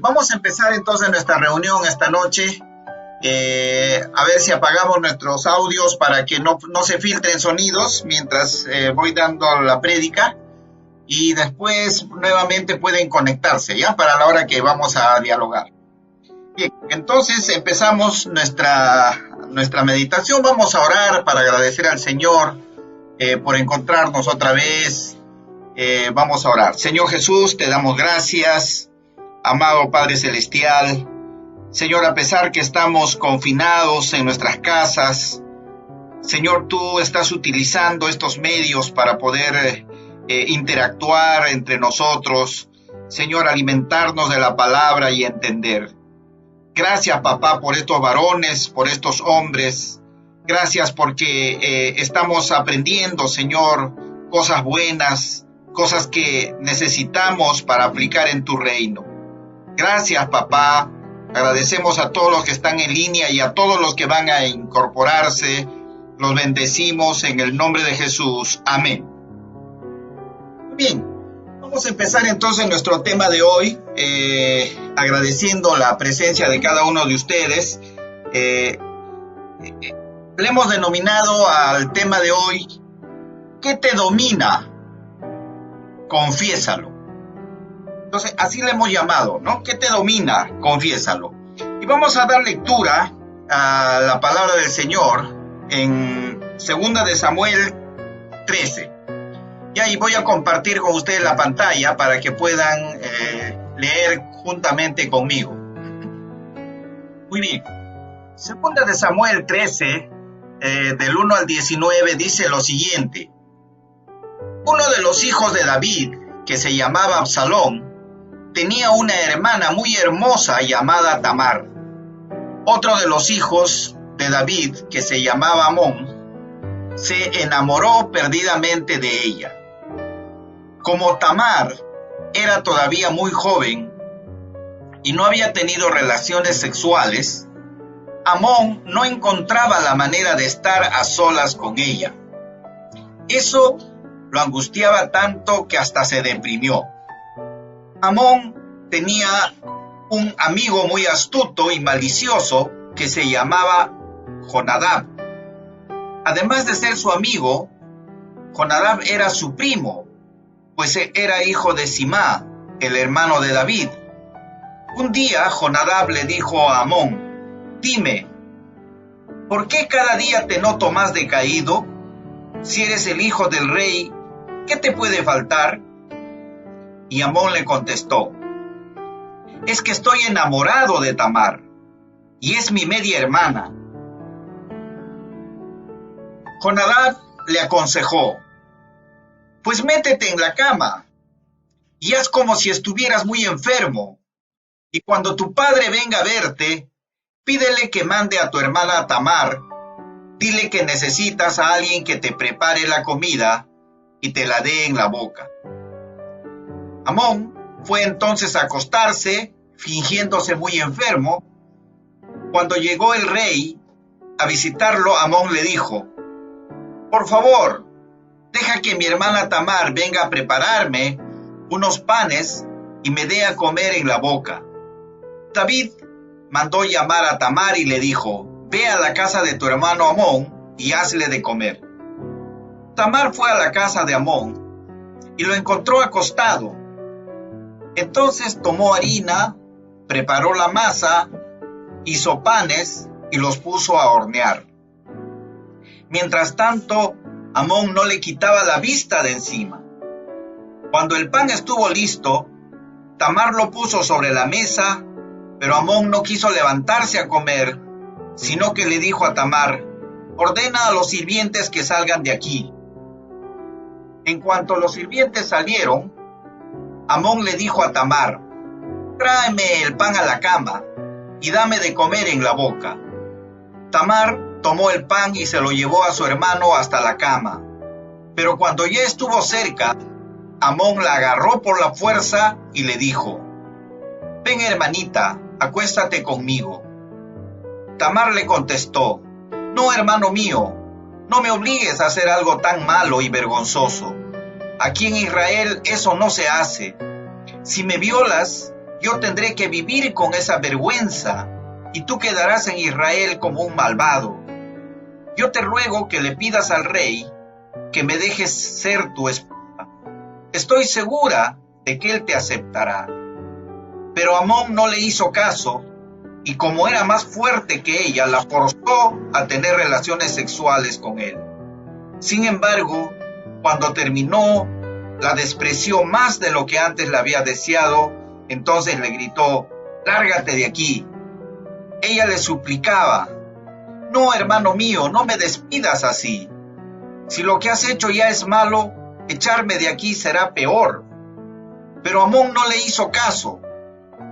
Vamos a empezar entonces nuestra reunión esta noche. A ver si apagamos nuestros audios para que no se filtren sonidos mientras voy dando la prédica. Y después nuevamente pueden conectarse, ¿ya? Para la hora que vamos a dialogar. Bien, entonces empezamos nuestra meditación. Vamos a orar para agradecer al Señor por encontrarnos otra vez. Vamos a orar. Señor Jesús, te damos gracias. Amado Padre Celestial, Señor, a pesar que estamos confinados en nuestras casas, Señor, tú estás utilizando estos medios para poder interactuar entre nosotros, Señor, alimentarnos de la palabra y entender. Gracias, papá, por estos varones, por estos hombres. Gracias porque estamos aprendiendo, Señor, cosas buenas, cosas que necesitamos para aplicar en tu reino. Gracias, papá. Agradecemos a todos los que están en línea y a todos los que van a incorporarse. Los bendecimos en el nombre de Jesús. Amén. Bien, vamos a empezar entonces nuestro tema de hoy, agradeciendo la presencia de cada uno de ustedes. Le hemos denominado al tema de hoy, ¿qué te domina? Confiésalo. Entonces, así le hemos llamado, ¿no? ¿Qué te domina? Confiésalo. Y vamos a dar lectura a la palabra del Señor en 2 de Samuel 13. Y ahí voy a compartir con ustedes la pantalla para que puedan leer juntamente conmigo. Muy bien. 2 de Samuel 13, del 1 al 19, dice lo siguiente. Uno de los hijos de David, que se llamaba Absalón, tenía una hermana muy hermosa llamada Tamar. Otro de los hijos de David, que se llamaba Amón, se enamoró perdidamente de ella. Como Tamar era todavía muy joven y no había tenido relaciones sexuales, Amón no encontraba la manera de estar a solas con ella. Eso lo angustiaba tanto que hasta se deprimió. Amón tenía un amigo muy astuto y malicioso que se llamaba Jonadab. Además de ser su amigo, Jonadab era su primo, pues era hijo de Simá, el hermano de David. Un día Jonadab le dijo a Amón, dime, ¿por qué cada día te noto más decaído? Si eres el hijo del rey, ¿qué te puede faltar? Y Amón le contestó, es que estoy enamorado de Tamar, y es mi media hermana. Jonadab le aconsejó, pues métete en la cama, y haz como si estuvieras muy enfermo, y cuando tu padre venga a verte, pídele que mande a tu hermana Tamar, dile que necesitas a alguien que te prepare la comida, y te la dé en la boca. Amón fue entonces a acostarse, fingiéndose muy enfermo. Cuando llegó el rey a visitarlo, Amón le dijo, por favor, deja que mi hermana Tamar venga a prepararme unos panes y me dé a comer en la boca. David mandó llamar a Tamar y le dijo, ve a la casa de tu hermano Amón y hazle de comer. Tamar fue a la casa de Amón y lo encontró acostado. Entonces tomó harina, preparó la masa, hizo panes y los puso a hornear. Mientras tanto, Amón no le quitaba la vista de encima. Cuando el pan estuvo listo, Tamar lo puso sobre la mesa, pero Amón no quiso levantarse a comer, sino que le dijo a Tamar, ordena a los sirvientes que salgan de aquí. En cuanto los sirvientes salieron, Amón le dijo a Tamar, tráeme el pan a la cama y dame de comer en la boca. Tamar tomó el pan y se lo llevó a su hermano hasta la cama. Pero cuando ya estuvo cerca, Amón la agarró por la fuerza y le dijo, ven hermanita, acuéstate conmigo. Tamar le contestó, no hermano mío, no me obligues a hacer algo tan malo y vergonzoso. Aquí en Israel eso no se hace. Si me violas, yo tendré que vivir con esa vergüenza y tú quedarás en Israel como un malvado. Yo te ruego que le pidas al rey que me dejes ser tu esposa. Estoy segura de que él te aceptará. Pero Amón no le hizo caso y como era más fuerte que ella, la forzó a tener relaciones sexuales con él. Sin embargo, cuando terminó, la despreció más de lo que antes la había deseado. Entonces le gritó: «Lárgate de aquí». Ella le suplicaba: «No, hermano mío, no me despidas así. Si lo que has hecho ya es malo, echarme de aquí será peor». Pero Amón no le hizo caso.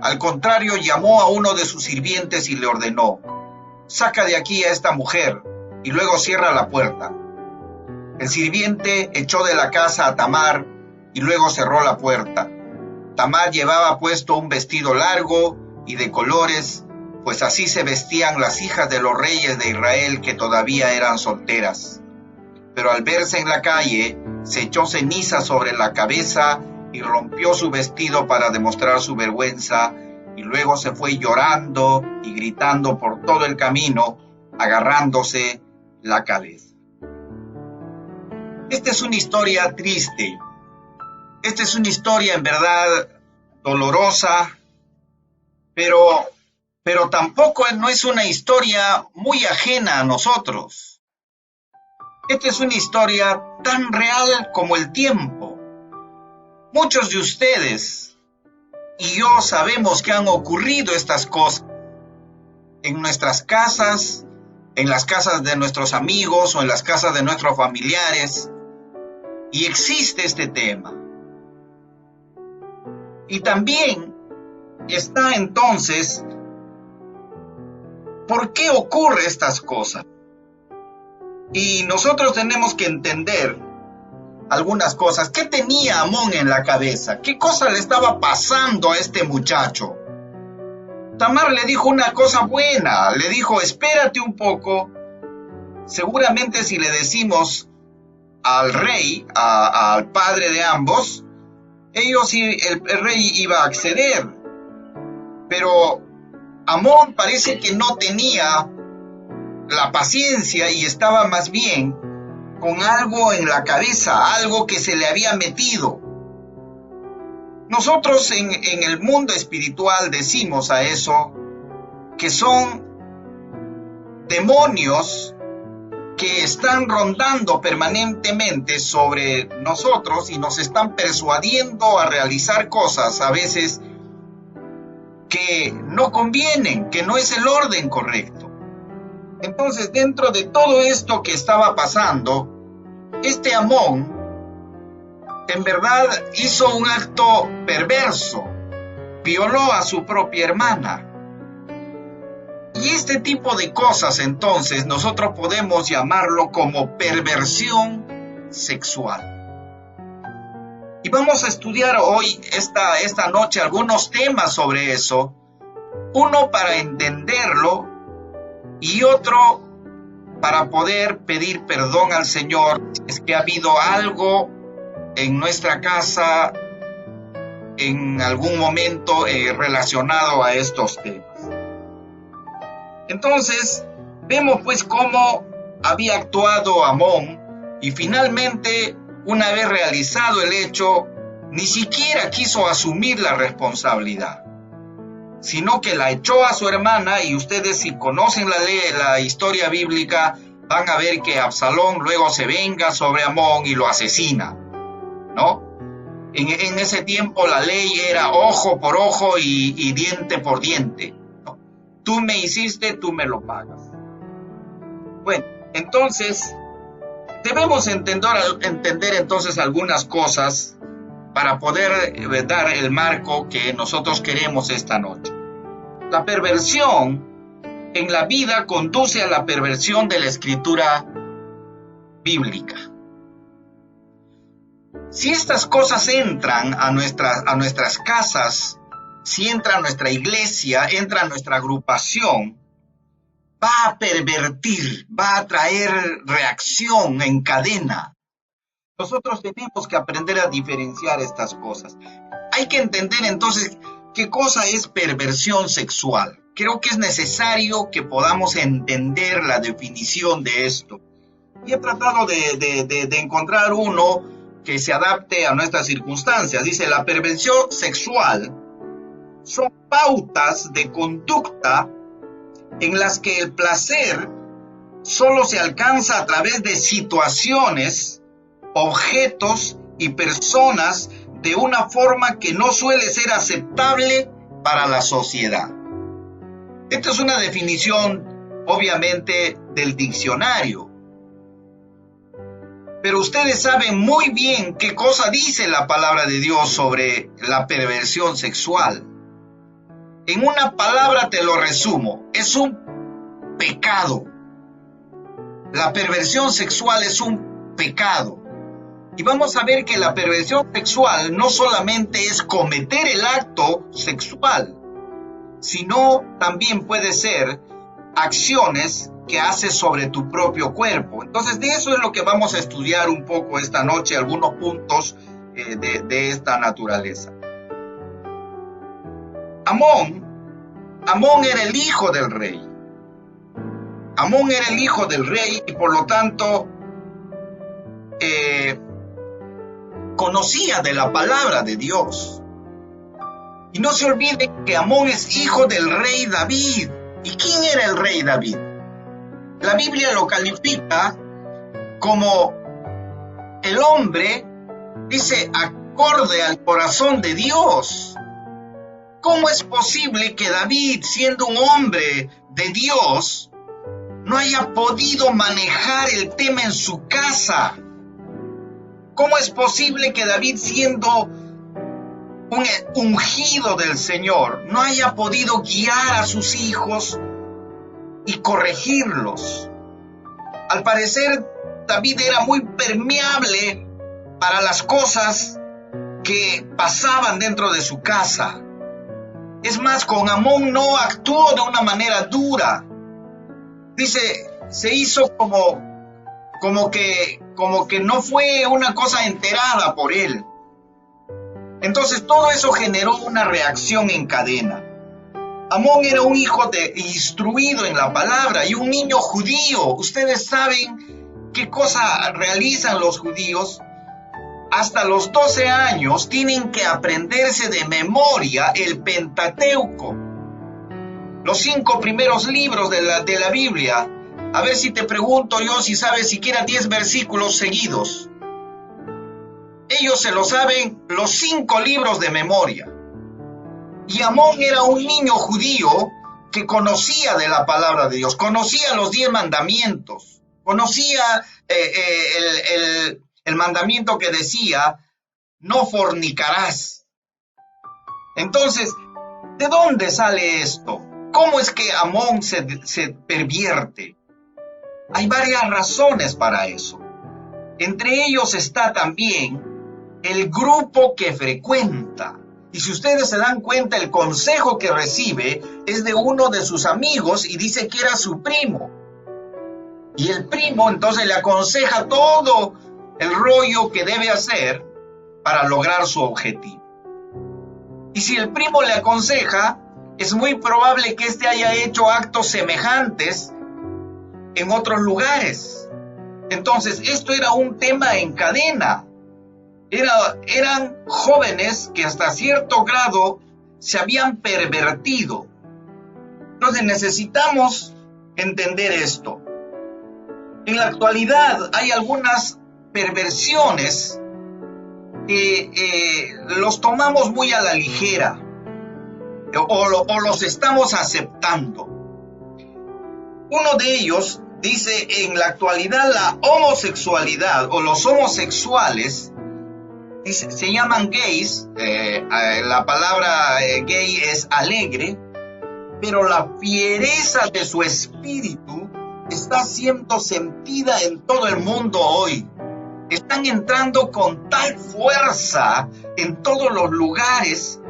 Al contrario, llamó a uno de sus sirvientes y le ordenó: «Saca de aquí a esta mujer y luego cierra la puerta». El sirviente echó de la casa a Tamar y luego cerró la puerta. Tamar llevaba puesto un vestido largo y de colores, pues así se vestían las hijas de los reyes de Israel que todavía eran solteras. Pero al verse en la calle, se echó ceniza sobre la cabeza y rompió su vestido para demostrar su vergüenza, y luego se fue llorando y gritando por todo el camino, agarrándose la cabeza. Esta es una historia triste. Esta es una historia en verdad dolorosa, pero tampoco no es una historia muy ajena a nosotros. Esta es una historia tan real como el tiempo. Muchos de ustedes y yo sabemos que han ocurrido estas cosas en nuestras casas, en las casas de nuestros amigos o en las casas de nuestros familiares. Y existe este tema. Y también está entonces, ¿por qué ocurren estas cosas? Y nosotros tenemos que entender algunas cosas. ¿Qué tenía Amón en la cabeza? ¿Qué cosa le estaba pasando a este muchacho? Tamar le dijo una cosa buena, le dijo: espérate un poco. Seguramente si le decimos al rey, al padre de ambos, el rey iba a acceder. Pero Amón parece que no tenía la paciencia y estaba más bien con algo en la cabeza, algo que se le había metido. Nosotros en el mundo espiritual decimos a eso que son demonios que están rondando permanentemente sobre nosotros y nos están persuadiendo a realizar cosas a veces que no convienen, que no es el orden correcto. Entonces, dentro de todo esto que estaba pasando, este Amón en verdad hizo un acto perverso, violó a su propia hermana. Y este tipo de cosas, entonces, nosotros podemos llamarlo como perversión sexual. Y vamos a estudiar hoy, esta noche, algunos temas sobre eso. Uno para entenderlo y otro para poder pedir perdón al Señor si es que ha habido algo en nuestra casa en algún momento relacionado a estos temas. Entonces, vemos pues cómo había actuado Amón y finalmente, una vez realizado el hecho, ni siquiera quiso asumir la responsabilidad, sino que la echó a su hermana. Y ustedes, si conocen la historia bíblica, van a ver que Absalón luego se venga sobre Amón y lo asesina, ¿no? En ese tiempo la ley era ojo por ojo y diente por diente. Tú me hiciste, tú me lo pagas. Bueno, entonces debemos entender entonces algunas cosas para poder dar el marco que nosotros queremos esta noche. La perversión en la vida conduce a la perversión de la escritura bíblica. Si estas cosas entran a nuestras casas, si entra a nuestra iglesia, entra a nuestra agrupación, va a pervertir, va a traer reacción en cadena. Nosotros tenemos que aprender a diferenciar estas cosas. Hay que entender entonces ¿Qué cosa es perversión sexual? Creo que es necesario que podamos entender la definición de esto. Y he tratado de encontrar uno que se adapte a nuestras circunstancias. Dice, la perversión sexual son pautas de conducta en las que el placer solo se alcanza a través de situaciones, objetos y personas de una forma que no suele ser aceptable para la sociedad. Esta es una definición, obviamente, del diccionario. Pero ustedes saben muy bien qué cosa dice la palabra de Dios sobre la perversión sexual. En una palabra te lo resumo, es un pecado. La perversión sexual es un pecado. Y vamos a ver que la perversión sexual no solamente es cometer el acto sexual, sino también puede ser acciones que haces sobre tu propio cuerpo. Entonces, de eso es lo que vamos a estudiar un poco esta noche, algunos puntos de esta naturaleza. Amón era el hijo del rey. Amón era el hijo del rey y por lo tanto conocía de la palabra de Dios. Y no se olviden que Amón es hijo del rey David. ¿Y quién era el rey David? La Biblia lo califica como el hombre, dice, acorde al corazón de Dios. ¿Cómo es posible que David, siendo un hombre de Dios, no haya podido manejar el tema en su casa? ¿Cómo es posible que David, siendo un ungido del Señor, no haya podido guiar a sus hijos y corregirlos? Al parecer, David era muy permeable para las cosas que pasaban dentro de su casa. Es más, con Amón no actuó de una manera dura. Dice, se hizo como que no fue una cosa enterada por él. Entonces todo eso generó una reacción en cadena. Amón era un hijo instruido en la palabra y un niño judío. Ustedes saben qué cosa realizan los judíos. Hasta los 12 años tienen que aprenderse de memoria el Pentateuco, los 5 primeros libros de la Biblia. A ver si te pregunto yo si sabes siquiera 10 versículos seguidos. Ellos se lo saben los 5 libros de memoria. Y Amón era un niño judío que conocía de la palabra de Dios, conocía los 10 mandamientos, conocía el mandamiento que decía, no fornicarás. Entonces, ¿de dónde sale esto? ¿Cómo es que Amón se pervierte? Hay varias razones para eso. Entre ellos está también el grupo que frecuenta. Y si ustedes se dan cuenta, el consejo que recibe es de uno de sus amigos y dice que era su primo. Y el primo entonces le aconseja todo el rollo que debe hacer para lograr su objetivo. Y si el primo le aconseja, es muy probable que éste haya hecho actos semejantes en otros lugares. Entonces, esto era un tema en cadena. Eran jóvenes que hasta cierto grado se habían pervertido. Entonces, necesitamos entender esto. En la actualidad hay algunas perversiones que los tomamos muy a la ligera o los estamos aceptando. Uno de ellos dice, en la actualidad la homosexualidad o los homosexuales se llaman gays. La palabra gay es alegre, pero la fiereza de su espíritu está siendo sentida en todo el mundo hoy. Están entrando con tal fuerza en todos los lugares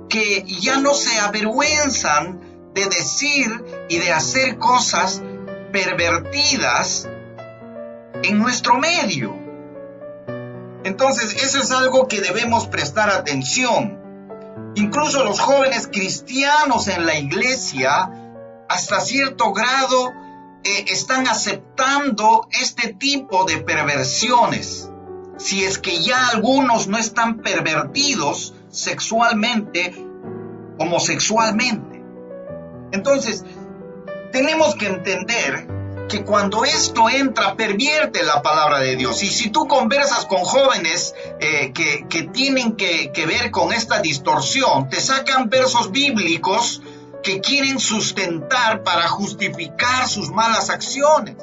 que ya no se avergüenzan de decir y de hacer cosas pervertidas en nuestro medio. Entonces, eso es algo que debemos prestar atención. Incluso los jóvenes cristianos en la iglesia, hasta cierto grado, están aceptando este tipo de perversiones. Si es que ya algunos no están pervertidos sexualmente, homosexualmente. Entonces, tenemos que entender que cuando esto entra, pervierte la palabra de Dios. Y si tú conversas con jóvenes que tienen que ver con esta distorsión, te sacan versos bíblicos que quieren sustentar para justificar sus malas acciones.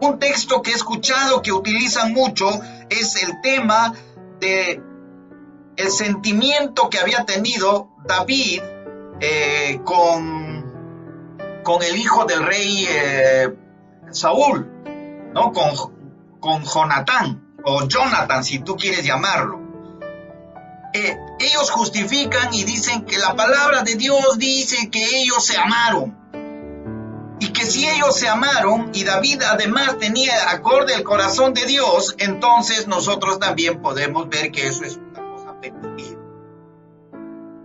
Un texto que he escuchado que utilizan mucho es el tema de el sentimiento que había tenido David con el hijo del rey Saúl, ¿no? Con Jonatán, o Jonathan, si tú quieres llamarlo. Ellos justifican y dicen que la palabra de Dios dice que ellos se amaron. Y que si ellos se amaron y David además tenía acorde el corazón de Dios, entonces nosotros también podemos ver que eso es una cosa permitida.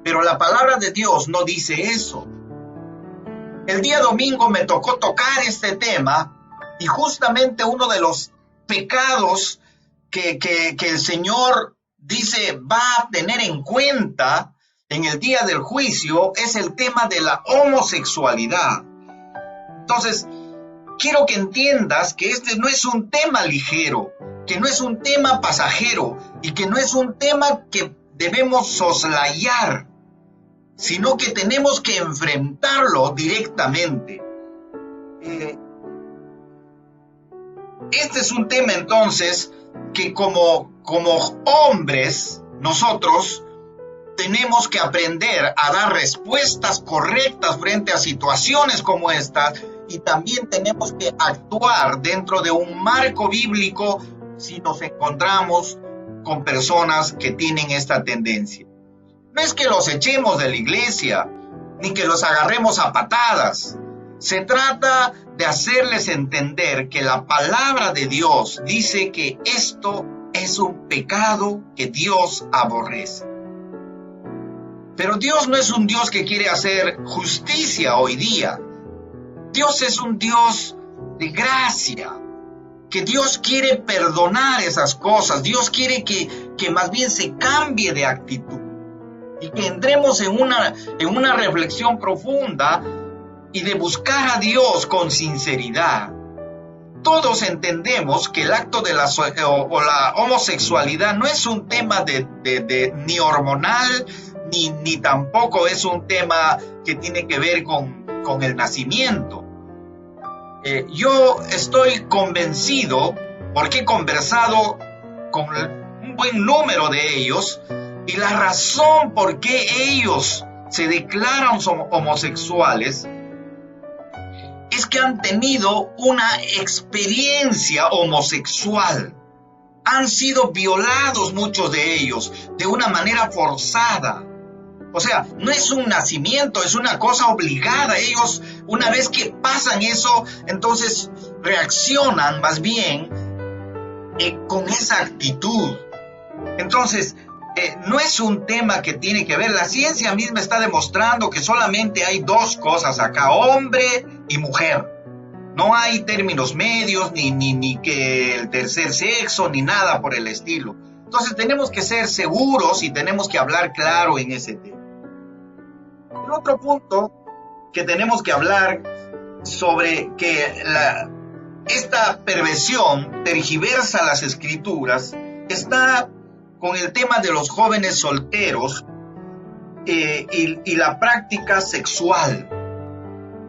Pero la palabra de Dios no dice eso. El día domingo me tocó tocar este tema y justamente uno de los pecados que el Señor dice va a tener en cuenta en el día del juicio es el tema de la homosexualidad. Entonces, quiero que entiendas que este no es un tema ligero, que no es un tema pasajero y que no es un tema que debemos soslayar, sino que tenemos que enfrentarlo directamente. Este es un tema entonces que como hombres nosotros tenemos que aprender a dar respuestas correctas frente a situaciones como estas y también tenemos que actuar dentro de un marco bíblico si nos encontramos con personas que tienen esta tendencia. No es que los echemos de la iglesia, ni que los agarremos a patadas. Se trata de hacerles entender que la palabra de Dios dice que esto es un pecado que Dios aborrece. Pero Dios no es un Dios que quiere hacer justicia hoy día. Dios es un Dios de gracia, que Dios quiere perdonar esas cosas. Dios quiere que más bien se cambie de actitud y que entremos en una reflexión profunda y de buscar a Dios con sinceridad. Todos entendemos que el acto de la homosexualidad no es un tema ni hormonal, ni tampoco es un tema que tiene que ver con el nacimiento. Yo estoy convencido, porque he conversado con un buen número de ellos, y la razón por qué ellos se declaran homosexuales es que han tenido una experiencia homosexual. Han sido violados muchos de ellos de una manera forzada. O sea, no es un nacimiento, es una cosa obligada. Ellos, una vez que pasan eso, entonces reaccionan más bien con esa actitud. Entonces, no es un tema que tiene que ver. La ciencia misma está demostrando que solamente hay dos cosas acá, hombre y mujer. No hay términos medios, ni que el tercer sexo, ni nada por el estilo. Entonces tenemos que ser seguros y tenemos que hablar claro en ese tema. El otro punto que tenemos que hablar sobre que esta perversión tergiversa las escrituras está con el tema de los jóvenes solteros y la práctica sexual.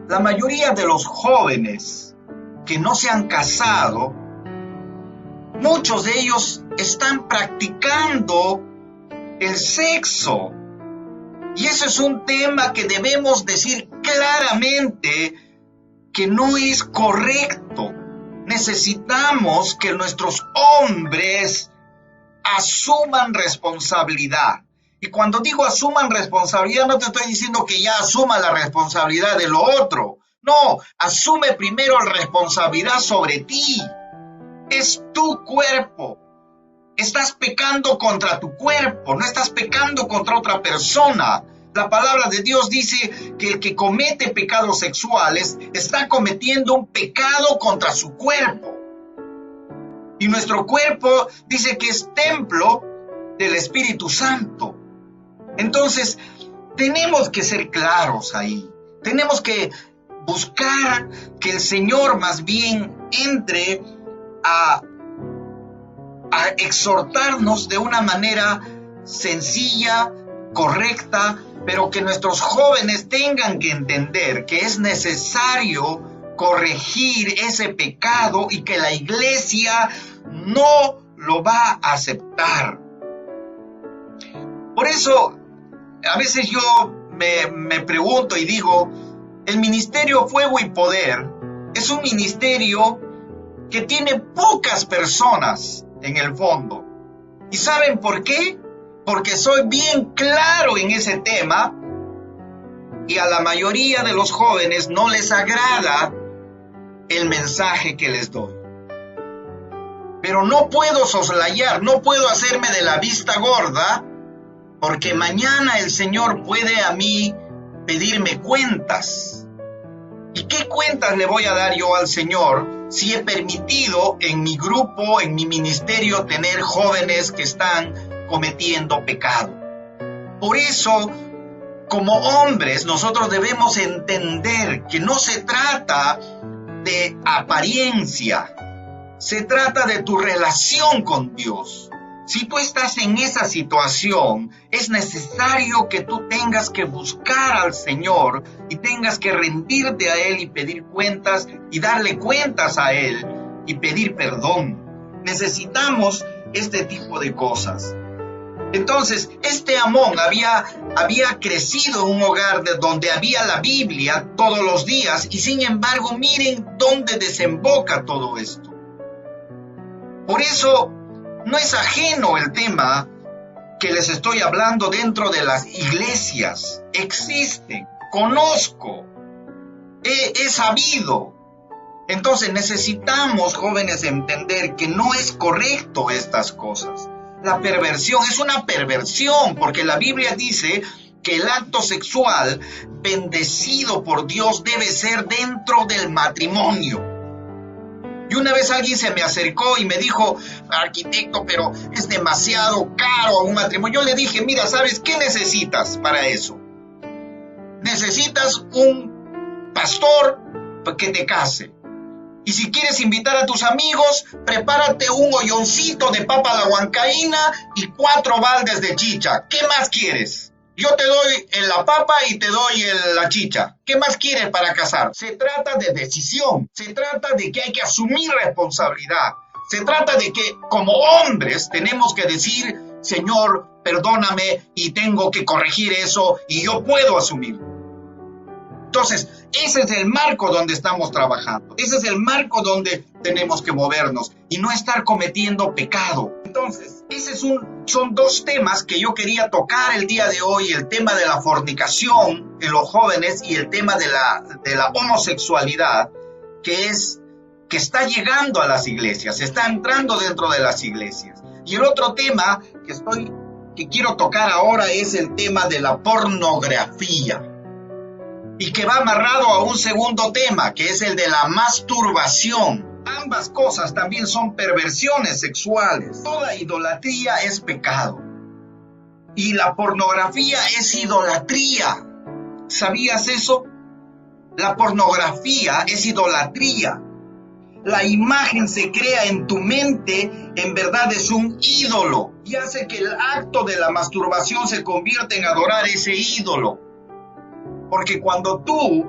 La mayoría de los jóvenes que no se han casado, muchos de ellos están practicando el sexo. Y eso es un tema que debemos decir claramente que no es correcto. Necesitamos que nuestros hombres asuman responsabilidad. Y cuando digo asuman responsabilidad, no te estoy diciendo que ya asuma la responsabilidad de lo otro. No, asume primero la responsabilidad sobre ti. Es tu cuerpo. estás pecando contra tu cuerpo, no estás pecando contra otra persona. La palabra de Dios dice que el que comete pecados sexuales está cometiendo un pecado contra su cuerpo. Y nuestro cuerpo dice que es templo del Espíritu Santo. Entonces, tenemos que ser claros ahí. Tenemos que buscar que el Señor más bien entre a exhortarnos de una manera sencilla, correcta, pero que nuestros jóvenes tengan que entender que es necesario corregir ese pecado y que la iglesia no lo va a aceptar. Por eso, a veces yo me pregunto y digo, el ministerio Fuego y Poder es un ministerio que tiene pocas personas en el fondo. ¿Y saben por qué? Porque soy bien claro en ese tema y a la mayoría de los jóvenes no les agrada el mensaje que les doy. Pero no puedo soslayar, no puedo hacerme de la vista gorda, porque mañana el Señor puede a mí pedirme cuentas. ¿Y qué cuentas le voy a dar yo al Señor si he permitido en mi grupo, en mi ministerio, tener jóvenes que están cometiendo pecado? Por eso, como hombres, nosotros debemos entender que no se trata de apariencia, se trata de tu relación con Dios. Si tú estás en esa situación, es necesario que tú tengas que buscar al Señor y tengas que rendirte a Él y pedir cuentas y darle cuentas a Él y pedir perdón. Necesitamos este tipo de cosas. Entonces, este Amón había crecido en un hogar donde había la Biblia todos los días y sin embargo, miren dónde desemboca todo esto. Por eso, no es ajeno el tema que les estoy hablando dentro de las iglesias. Existen, conozco, he sabido. Entonces necesitamos, jóvenes, entender que no es correcto estas cosas. La perversión es una perversión, porque la Biblia dice que el acto sexual bendecido por Dios debe ser dentro del matrimonio. Y una vez alguien se me acercó y me dijo, arquitecto, pero es demasiado caro un matrimonio. Yo le dije, mira, ¿sabes qué necesitas para eso? Necesitas un pastor que te case. Y si quieres invitar a tus amigos, prepárate un hoyoncito de papa a la huancaína y 4 baldes de chicha. ¿Qué más quieres? Yo te doy la papa y te doy la chicha. ¿Qué más quieres para casar? Se trata de decisión. Se trata de que hay que asumir responsabilidad. Se trata de que como hombres tenemos que decir, Señor, perdóname y tengo que corregir eso y yo puedo asumirlo. Entonces, ese es el marco donde estamos trabajando. Ese es el marco donde tenemos que movernos y no estar cometiendo pecado. Entonces, son 2 temas que yo quería tocar el día de hoy. El tema de la fornicación en los jóvenes y el tema de la homosexualidad, que está llegando a las iglesias, está entrando dentro de las iglesias. Y el otro tema que quiero tocar ahora es el tema de la pornografía. Y que va amarrado a un segundo tema, que es el de la masturbación. Ambas cosas también son perversiones sexuales. Toda idolatría es pecado. Y la pornografía es idolatría. ¿Sabías eso? La pornografía es idolatría. La imagen se crea en tu mente, en verdad es un ídolo. Y hace que el acto de la masturbación se convierta en adorar ese ídolo. Porque cuando tú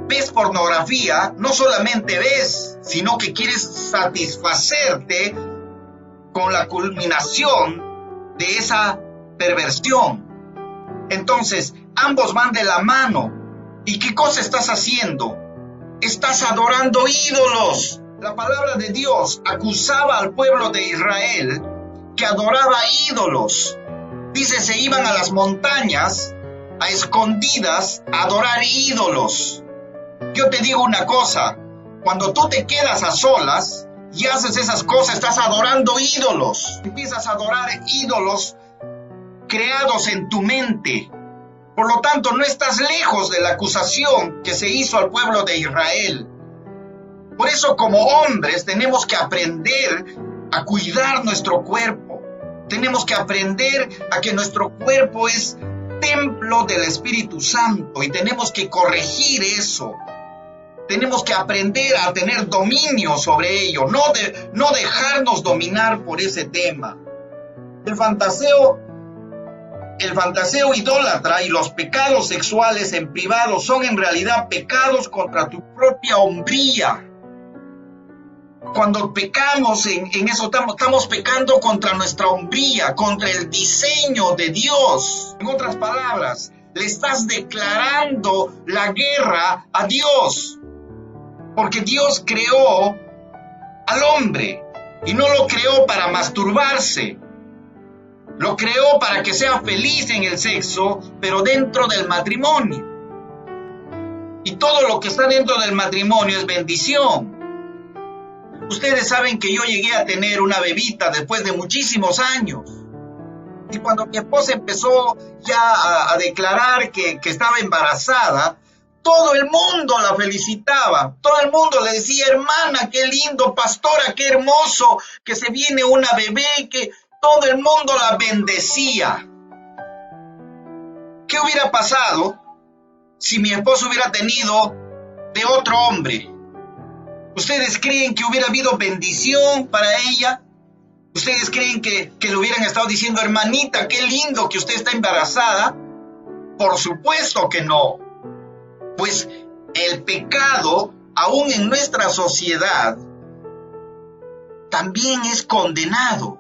ves pornografía, no solamente ves, sino que quieres satisfacerte con la culminación de esa perversión. Entonces, ambos van de la mano. ¿Y qué cosa estás haciendo? Estás adorando ídolos. La palabra de Dios acusaba al pueblo de Israel que adoraba ídolos. Dice, se iban a las montañas a escondidas a adorar ídolos. Yo te digo una cosa, cuando tú te quedas a solas, y haces esas cosas, estás adorando ídolos. Empiezas a adorar ídolos creados en tu mente. Por lo tanto, no estás lejos de la acusación que se hizo al pueblo de Israel. Por eso, como hombres, tenemos que aprender a cuidar nuestro cuerpo. Tenemos que aprender a que nuestro cuerpo es templo del Espíritu Santo y tenemos que corregir eso. Tenemos que aprender a tener dominio sobre ello, no dejarnos dominar por ese tema. El fantaseo idólatra y los pecados sexuales en privado son en realidad pecados contra tu propia hombría. Cuando pecamos en eso, estamos pecando contra nuestra hombría, contra el diseño de Dios. En otras palabras, le estás declarando la guerra a Dios. Porque Dios creó al hombre y no lo creó para masturbarse. Lo creó para que sea feliz en el sexo, pero dentro del matrimonio. Y todo lo que está dentro del matrimonio es bendición. Ustedes saben que yo llegué a tener una bebita después de muchísimos años. Y cuando mi esposa empezó ya a declarar que estaba embarazada, todo el mundo la felicitaba. Todo el mundo le decía, hermana, qué lindo, pastora, qué hermoso, que se viene una bebé, que todo el mundo la bendecía. ¿Qué hubiera pasado si mi esposo hubiera tenido de otro hombre? ¿Ustedes creen que hubiera habido bendición para ella? ¿Ustedes creen que le hubieran estado diciendo, hermanita, qué lindo que usted está embarazada? Por supuesto que no. Pues el pecado, aún en nuestra sociedad, también es condenado.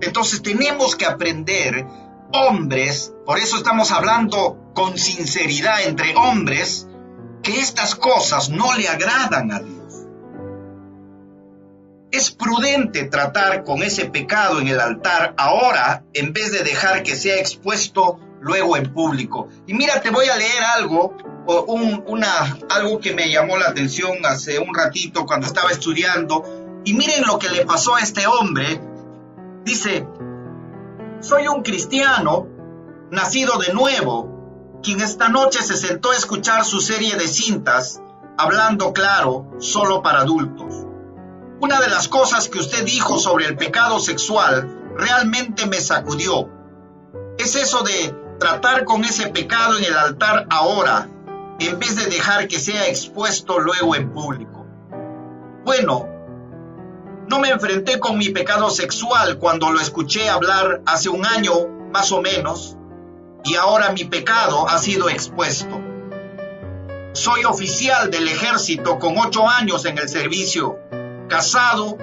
Entonces tenemos que aprender, hombres, por eso estamos hablando con sinceridad entre hombres, que estas cosas no le agradan a Dios. Es prudente tratar con ese pecado en el altar ahora, en vez de dejar que sea expuesto luego en público. Y mira, te voy a leer algo, algo que me llamó la atención hace un ratito cuando estaba estudiando. Y miren lo que le pasó a este hombre. Dice, soy un cristiano, nacido de nuevo, quien esta noche se sentó a escuchar su serie de cintas, Hablando Claro, solo para adultos. Una de las cosas que usted dijo sobre el pecado sexual realmente me sacudió. Es eso de tratar con ese pecado en el altar ahora, en vez de dejar que sea expuesto luego en público. Bueno, no me enfrenté con mi pecado sexual cuando lo escuché hablar hace un año, más o menos, y ahora mi pecado ha sido expuesto. Soy oficial del ejército con 8 años en el servicio, casado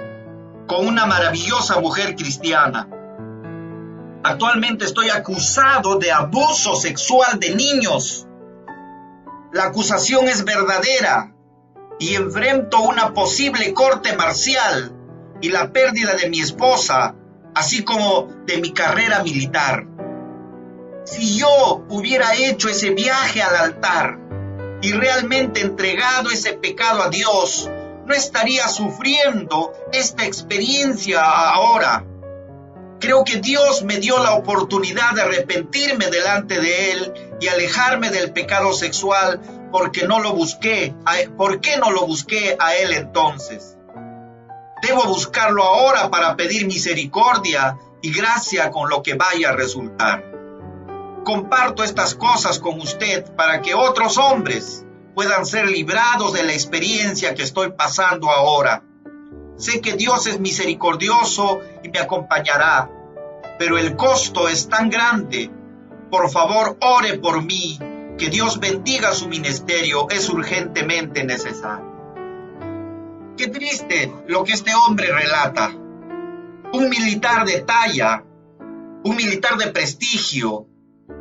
con una maravillosa mujer cristiana. Actualmente estoy acusado de abuso sexual de niños. La acusación es verdadera y enfrento una posible corte marcial y la pérdida de mi esposa, así como de mi carrera militar. Si yo hubiera hecho ese viaje al altar y realmente entregado ese pecado a Dios, no estaría sufriendo esta experiencia ahora. Creo que Dios me dio la oportunidad de arrepentirme delante de Él y alejarme del pecado sexual porque no lo busqué. ¿Por qué no lo busqué a Él entonces? Debo buscarlo ahora para pedir misericordia y gracia con lo que vaya a resultar. Comparto estas cosas con usted para que otros hombres puedan ser librados de la experiencia que estoy pasando ahora. Sé que Dios es misericordioso y me acompañará, pero el costo es tan grande. Por favor, ore por mí, que Dios bendiga su ministerio, es urgentemente necesario. Qué triste lo que este hombre relata. Un militar de talla, un militar de prestigio,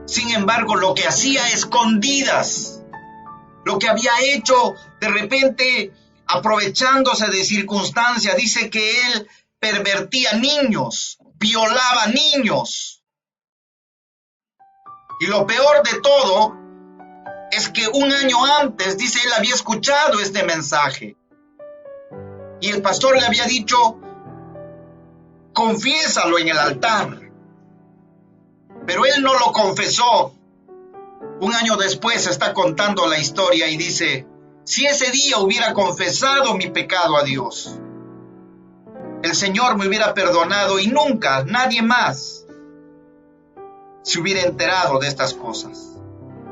sin embargo, lo que hacía a escondidas, lo que había hecho de repente aprovechándose de circunstancias, dice que él pervertía niños, violaba niños. Y lo peor de todo es que un año antes, dice, él había escuchado este mensaje. Y el pastor le había dicho, confiésalo en el altar. Pero él no lo confesó. Un año después está contando la historia y dice, si ese día hubiera confesado mi pecado a Dios, el Señor me hubiera perdonado y nunca nadie más se hubiera enterado de estas cosas.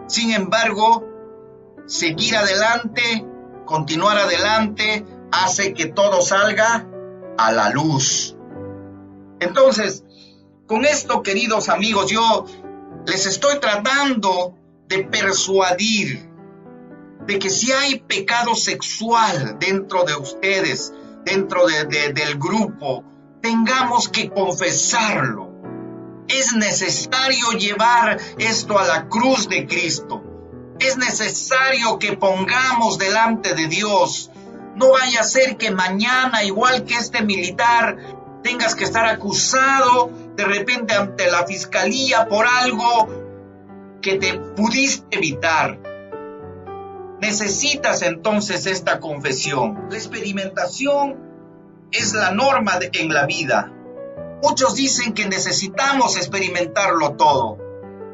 Sin embargo, seguir adelante, continuar adelante, hace que todo salga a la luz. Entonces, con esto, queridos amigos, yo les estoy tratando de persuadir de que si hay pecado sexual dentro de ustedes, dentro del grupo, tengamos que confesarlo. Es necesario llevar esto a la cruz de Cristo. Es necesario que pongamos delante de Dios. No vaya a ser que mañana, igual que este militar, tengas que estar acusado de repente ante la fiscalía por algo que te pudiste evitar. Necesitas entonces esta confesión. La experimentación es la norma en la vida. Muchos dicen que necesitamos experimentarlo todo.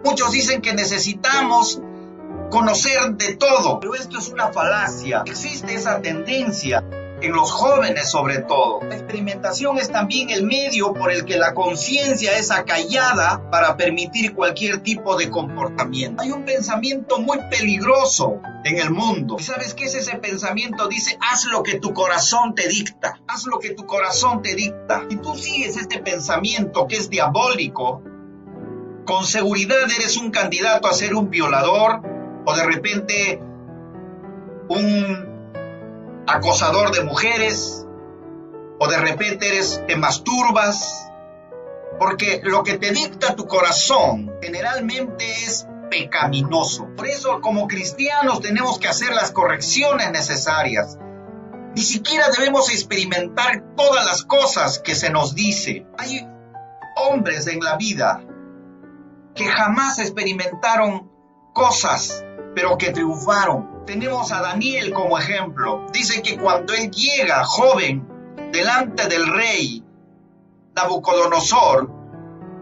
Muchos dicen que necesitamos conocer de todo. Pero esto es una falacia. Existe esa tendencia en los jóvenes sobre todo. La experimentación es también el medio por el que la conciencia es acallada para permitir cualquier tipo de comportamiento. Hay un pensamiento muy peligroso en el mundo. ¿Y sabes qué es ese pensamiento? Dice, haz lo que tu corazón te dicta. Haz lo que tu corazón te dicta. Si tú sigues este pensamiento que es diabólico, con seguridad eres un candidato a ser un violador o de repente un acosador de mujeres, o de repente te masturbas, porque lo que te dicta tu corazón generalmente es pecaminoso. Por eso, como cristianos, tenemos que hacer las correcciones necesarias. Ni siquiera debemos experimentar todas las cosas que se nos dice. Hay hombres en la vida que jamás experimentaron cosas, pero que triunfaron. Tenemos a Daniel como ejemplo. Dice que cuando él llega joven delante del rey Nabucodonosor,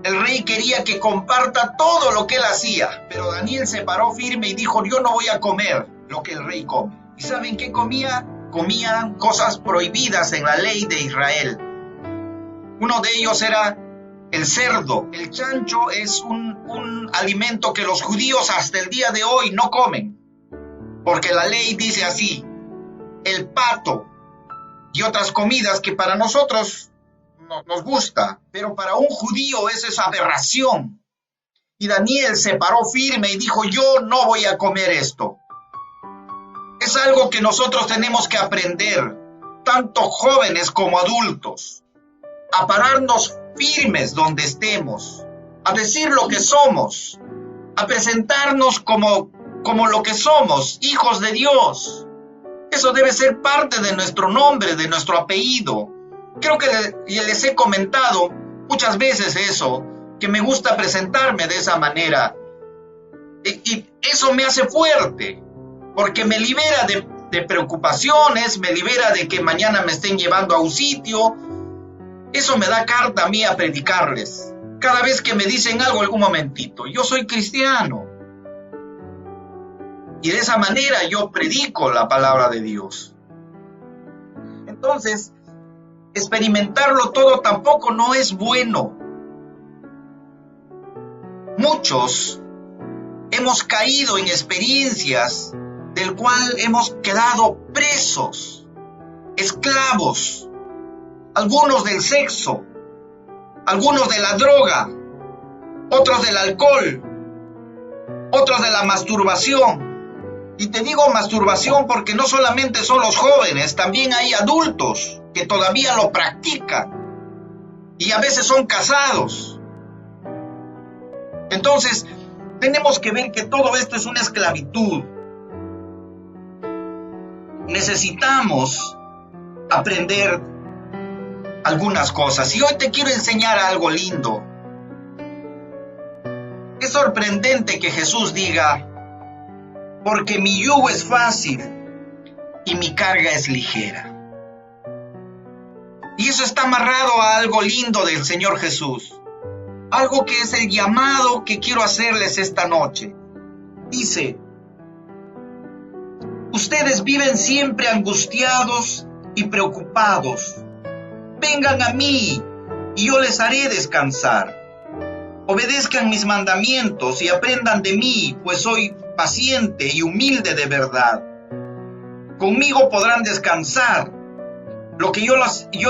el rey quería que comparta todo lo que él hacía, pero Daniel se paró firme y dijo, yo no voy a comer lo que el rey come. ¿Y saben qué comía? Comían cosas prohibidas en la ley de Israel. Uno de ellos era el cerdo. El chancho es un alimento que los judíos hasta el día de hoy no comen, porque la ley dice así. El pato y otras comidas que para nosotros nos gusta, pero para un judío eso es aberración. Y Daniel se paró firme y dijo, yo no voy a comer esto. Es algo que nosotros tenemos que aprender, tanto jóvenes como adultos, a pararnos firmes donde estemos, a decir lo que somos, a presentarnos como lo que somos, hijos de Dios. Eso debe ser parte de nuestro nombre, de nuestro apellido. Creo que les he comentado muchas veces eso, que me gusta presentarme de esa manera. Y eso me hace fuerte, porque me libera de preocupaciones, me libera de que mañana me estén llevando a un sitio. Eso me da carta a mí a predicarles. Cada vez que me dicen algo, algún momentito, yo soy cristiano. Y de esa manera yo predico la palabra de Dios. Entonces, experimentarlo todo tampoco no es bueno. Muchos hemos caído en experiencias del cual hemos quedado presos, esclavos, algunos del sexo, algunos de la droga, otros del alcohol, otros de la masturbación. Y te digo masturbación porque no solamente son los jóvenes, también hay adultos que todavía lo practican y a veces son casados. Entonces, tenemos que ver que todo esto es una esclavitud. Necesitamos aprender algunas cosas. Y hoy te quiero enseñar algo lindo. Es sorprendente que Jesús diga, porque mi yugo es fácil y mi carga es ligera. Y eso está amarrado a algo lindo del Señor Jesús. Algo que es el llamado que quiero hacerles esta noche. Dice: ustedes viven siempre angustiados y preocupados. Vengan a mí y yo les haré descansar. Obedezcan mis mandamientos y aprendan de mí, pues soy paciente y humilde de verdad. Conmigo podrán descansar. Lo que yo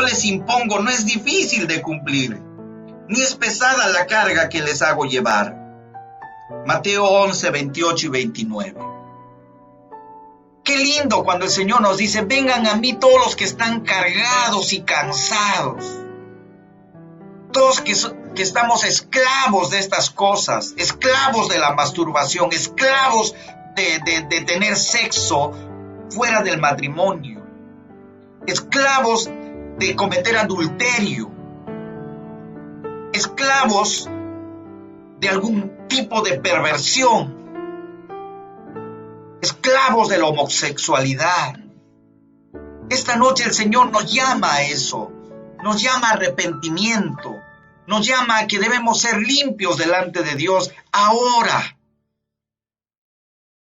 les impongo no es difícil de cumplir, ni es pesada la carga que les hago llevar. Mateo 11, 28 y 29. Qué lindo cuando el Señor nos dice: vengan a mí todos los que están cargados y cansados. Todos que estamos esclavos de estas cosas, esclavos de la masturbación, esclavos de tener sexo fuera del matrimonio, esclavos de cometer adulterio, esclavos de algún tipo de perversión, esclavos de la homosexualidad. Esta noche el Señor nos llama a eso, nos llama a arrepentimiento, nos llama a que debemos ser limpios delante de Dios ahora.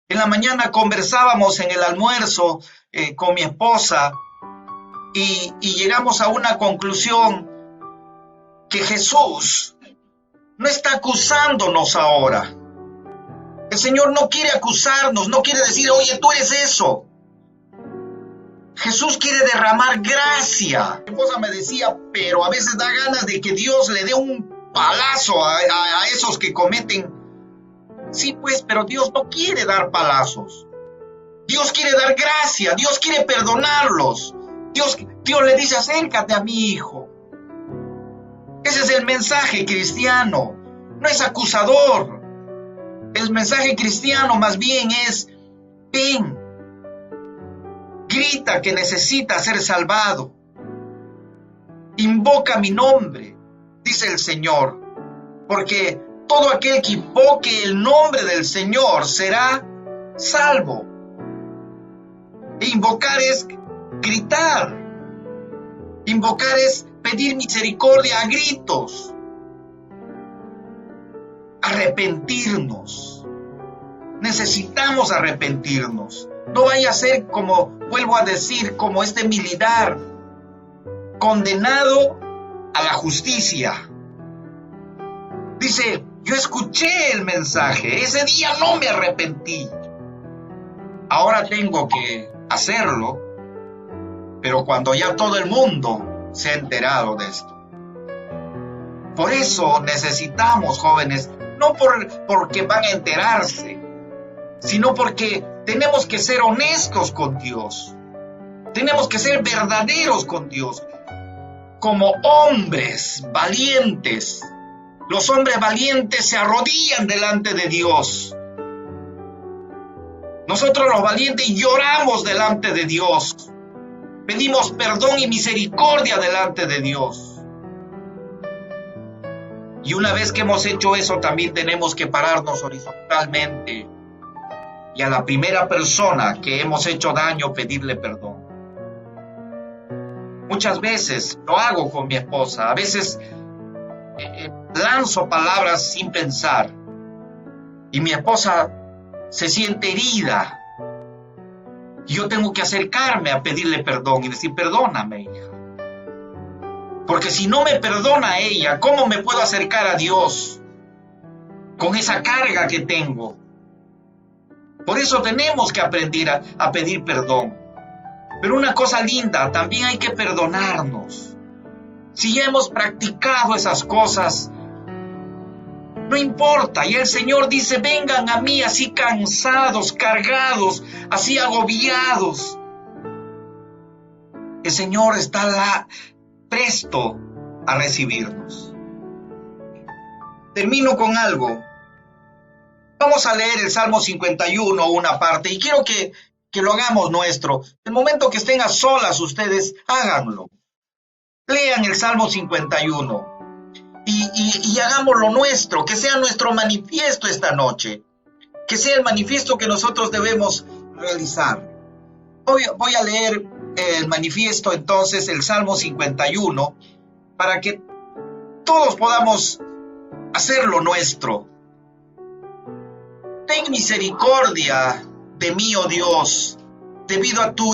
En la mañana conversábamos en el almuerzo con mi esposa y llegamos a una conclusión: que Jesús no está acusándonos ahora. El Señor no quiere acusarnos, no quiere decir: oye, tú eres eso. Jesús quiere derramar gracia. Mi esposa me decía: pero a veces da ganas de que Dios le dé un palazo a esos que cometen. Sí, pues, pero Dios no quiere dar palazos. Dios quiere dar gracia, Dios quiere perdonarlos. Dios le dice: acércate a mi hijo. Ese es el mensaje cristiano, no es acusador. El mensaje cristiano más bien es: ven, grita que necesita ser salvado, invoca mi nombre, dice el Señor, porque todo aquel que invoque el nombre del Señor será salvo. E invocar es gritar, invocar es pedir misericordia a gritos, arrepentirnos. Necesitamos arrepentirnos. No vaya a ser, como vuelvo a decir, como este militar condenado a la justicia. Dice: yo escuché el mensaje, ese día no me arrepentí. Ahora tengo que hacerlo, pero cuando ya todo el mundo se ha enterado de esto. Por eso necesitamos, jóvenes, no porque van a enterarse, sino porque tenemos que ser honestos con Dios. Tenemos que ser verdaderos con Dios. Como hombres valientes. Los hombres valientes se arrodillan delante de Dios. Nosotros los valientes lloramos delante de Dios. Pedimos perdón y misericordia delante de Dios. Y una vez que hemos hecho eso, también tenemos que pararnos horizontalmente y a la primera persona que hemos hecho daño pedirle perdón. Muchas veces lo hago con mi esposa. A veces lanzo palabras sin pensar y mi esposa se siente herida. Yo tengo que acercarme a pedirle perdón y decir: perdóname, hija. Porque si no me perdona ella, ¿cómo me puedo acercar a Dios con esa carga que tengo? Por eso tenemos que aprender a pedir perdón. Pero una cosa linda, también hay que perdonarnos. Si ya hemos practicado esas cosas, no importa. Y el Señor dice: vengan a mí así cansados, cargados, así agobiados. El Señor está presto a recibirnos. Termino con algo. Vamos a leer el Salmo 51, una parte, y quiero que lo hagamos nuestro. El momento que estén a solas ustedes, háganlo. Lean el Salmo 51 y hagámoslo nuestro, que sea nuestro manifiesto esta noche, que sea el manifiesto que nosotros debemos realizar. Voy a leer el manifiesto entonces, el Salmo 51, para que todos podamos hacerlo nuestro. Ten misericordia de mí, oh Dios, debido a tu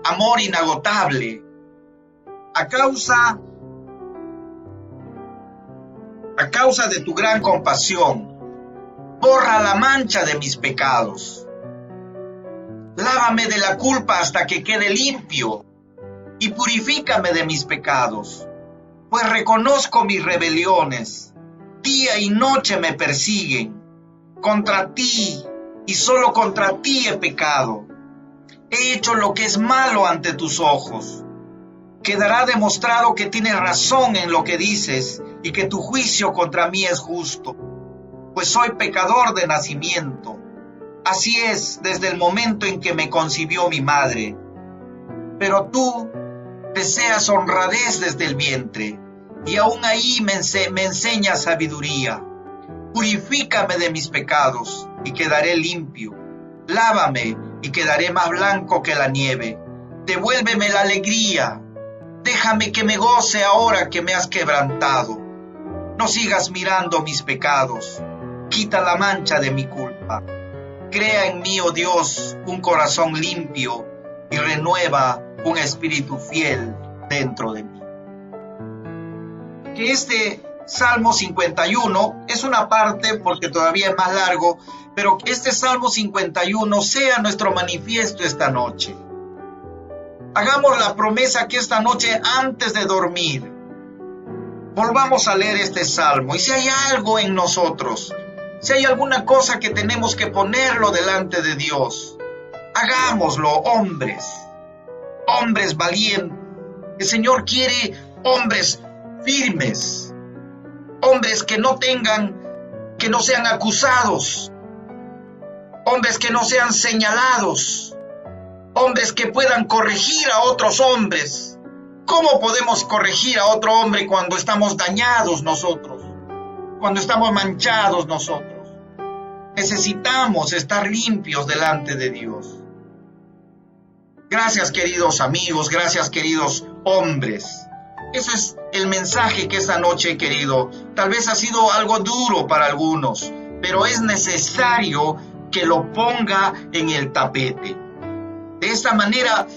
amor inagotable. A causa de tu gran compasión, borra la mancha de mis pecados. Lávame de la culpa hasta que quede limpio y purifícame de mis pecados, pues reconozco mis rebeliones. Día y noche me persiguen. Contra ti y solo contra ti he pecado. He hecho lo que es malo ante tus ojos. Quedará demostrado que tienes razón en lo que dices y que tu juicio contra mí es justo, pues soy pecador de nacimiento. Así es desde el momento en que me concibió mi madre. Pero tú deseas honradez desde el vientre, y aún ahí me enseñas sabiduría. Purifícame de mis pecados, y quedaré limpio. Lávame, y quedaré más blanco que la nieve. Devuélveme la alegría. Déjame que me goce ahora que me has quebrantado. No sigas mirando mis pecados. Quita la mancha de mi culpa. Crea en mí, oh Dios, un corazón limpio y renueva un espíritu fiel dentro de mí. Que este Salmo 51 es una parte, porque todavía es más largo, pero que este Salmo 51 sea nuestro manifiesto esta noche. Hagamos la promesa que esta noche, antes de dormir, volvamos a leer este Salmo. Y si hay algo en nosotros, si hay alguna cosa que tenemos que ponerlo delante de Dios, hagámoslo, hombres valientes. El Señor quiere hombres firmes, hombres que no sean acusados, hombres que no sean señalados, hombres que puedan corregir a otros hombres. ¿Cómo podemos corregir a otro hombre cuando estamos dañados nosotros? Cuando estamos manchados nosotros. Necesitamos estar limpios delante de Dios. Gracias, queridos amigos, gracias, queridos hombres. Ese es el mensaje que esta noche he querido. Tal vez ha sido algo duro para algunos, pero es necesario que lo ponga en el tapete. De esta manera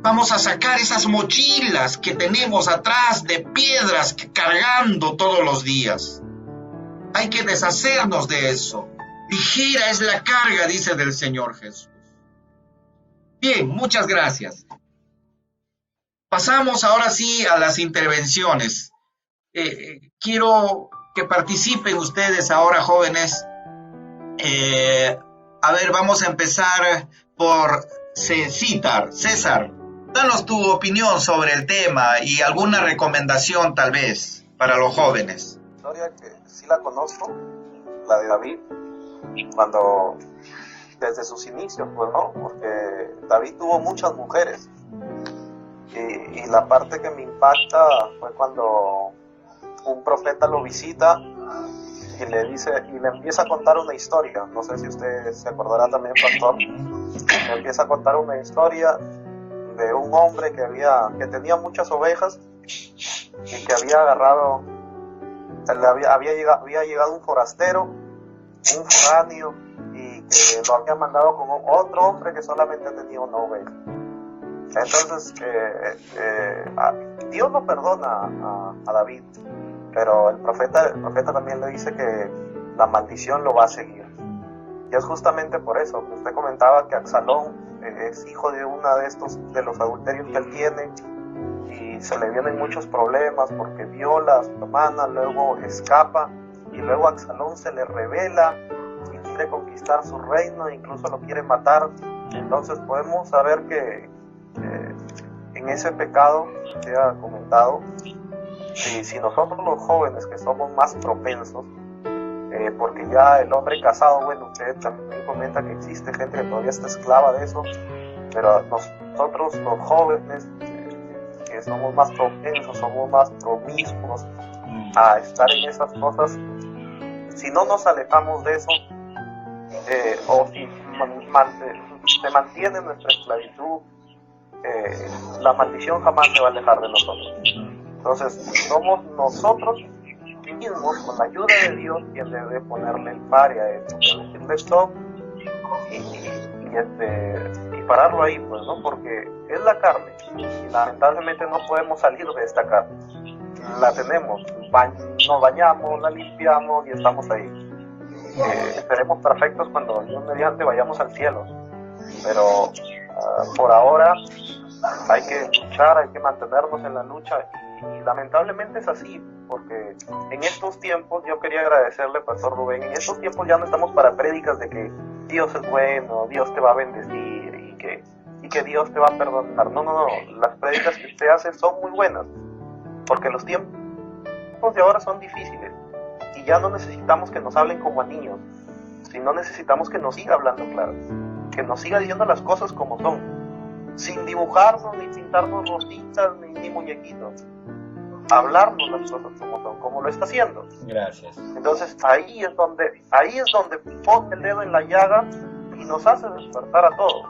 vamos a sacar esas mochilas que tenemos atrás de piedras cargando todos los días. Hay que deshacernos de eso. Ligera es la carga, dice del Señor Jesús. Bien, muchas gracias. Pasamos ahora sí a las intervenciones. Quiero que participen ustedes ahora, jóvenes. A ver, vamos a empezar por César. Danos tu opinión sobre el tema y alguna recomendación tal vez para los jóvenes. Historia que sí la conozco, la de David, cuando desde sus inicios, pues no, porque David tuvo muchas mujeres y la parte que me impacta fue cuando un profeta lo visita y le empieza a contar una historia. No sé si usted se acordará también, pastor. Le empieza a contar una historia de un hombre que tenía muchas ovejas y que había agarrado, había llegado un forastero, un foráneo, y que lo había mandado con otro hombre que solamente tenía una oveja. Entonces Dios lo perdona a David, pero el profeta también le dice que la maldición lo va a seguir. Y es justamente por eso que usted comentaba que Absalón es hijo de una de los adulterios que él tiene, y se le vienen muchos problemas porque viola a su hermana, luego escapa, y luego Absalón se le revela y quiere conquistar su reino e incluso lo quiere matar. Entonces podemos saber que en ese pecado que ha comentado, si nosotros los jóvenes que somos más propensos, porque ya el hombre casado, bueno, usted también comenta que existe gente que todavía está esclava de eso, pero nosotros los jóvenes que somos más propensos, somos más promiscuos a estar en esas cosas, si no nos alejamos de eso, o si se mantiene nuestra esclavitud la maldición jamás se va a alejar de nosotros. Entonces, somos nosotros mismos, con la ayuda de Dios, quien debe ponerle el pare a esto, decirle stop y pararlo ahí, pues, ¿no? Porque es la carne y lamentablemente no podemos salir de esta carne. La tenemos, nos bañamos, la limpiamos y estamos ahí. Seremos perfectos cuando Dios mediante vayamos al cielo, pero por ahora hay que luchar, hay que mantenernos en la lucha y lamentablemente es así, porque en estos tiempos, yo quería agradecerle, Pastor Rubén, en estos tiempos ya no estamos para prédicas de que Dios es bueno, Dios te va a bendecir y que Dios te va a perdonar. No, las prédicas que usted hace son muy buenas, porque los tiempos de ahora son difíciles y ya no necesitamos que nos hablen como a niños, sino necesitamos que nos siga hablando claro, que nos siga diciendo las cosas como son, sin dibujarnos ni pintarnos rositas ni muñequitos, hablarnos las cosas como son, como lo está haciendo. Gracias. Entonces ahí es donde pone el dedo en la llaga y nos hace despertar a todos.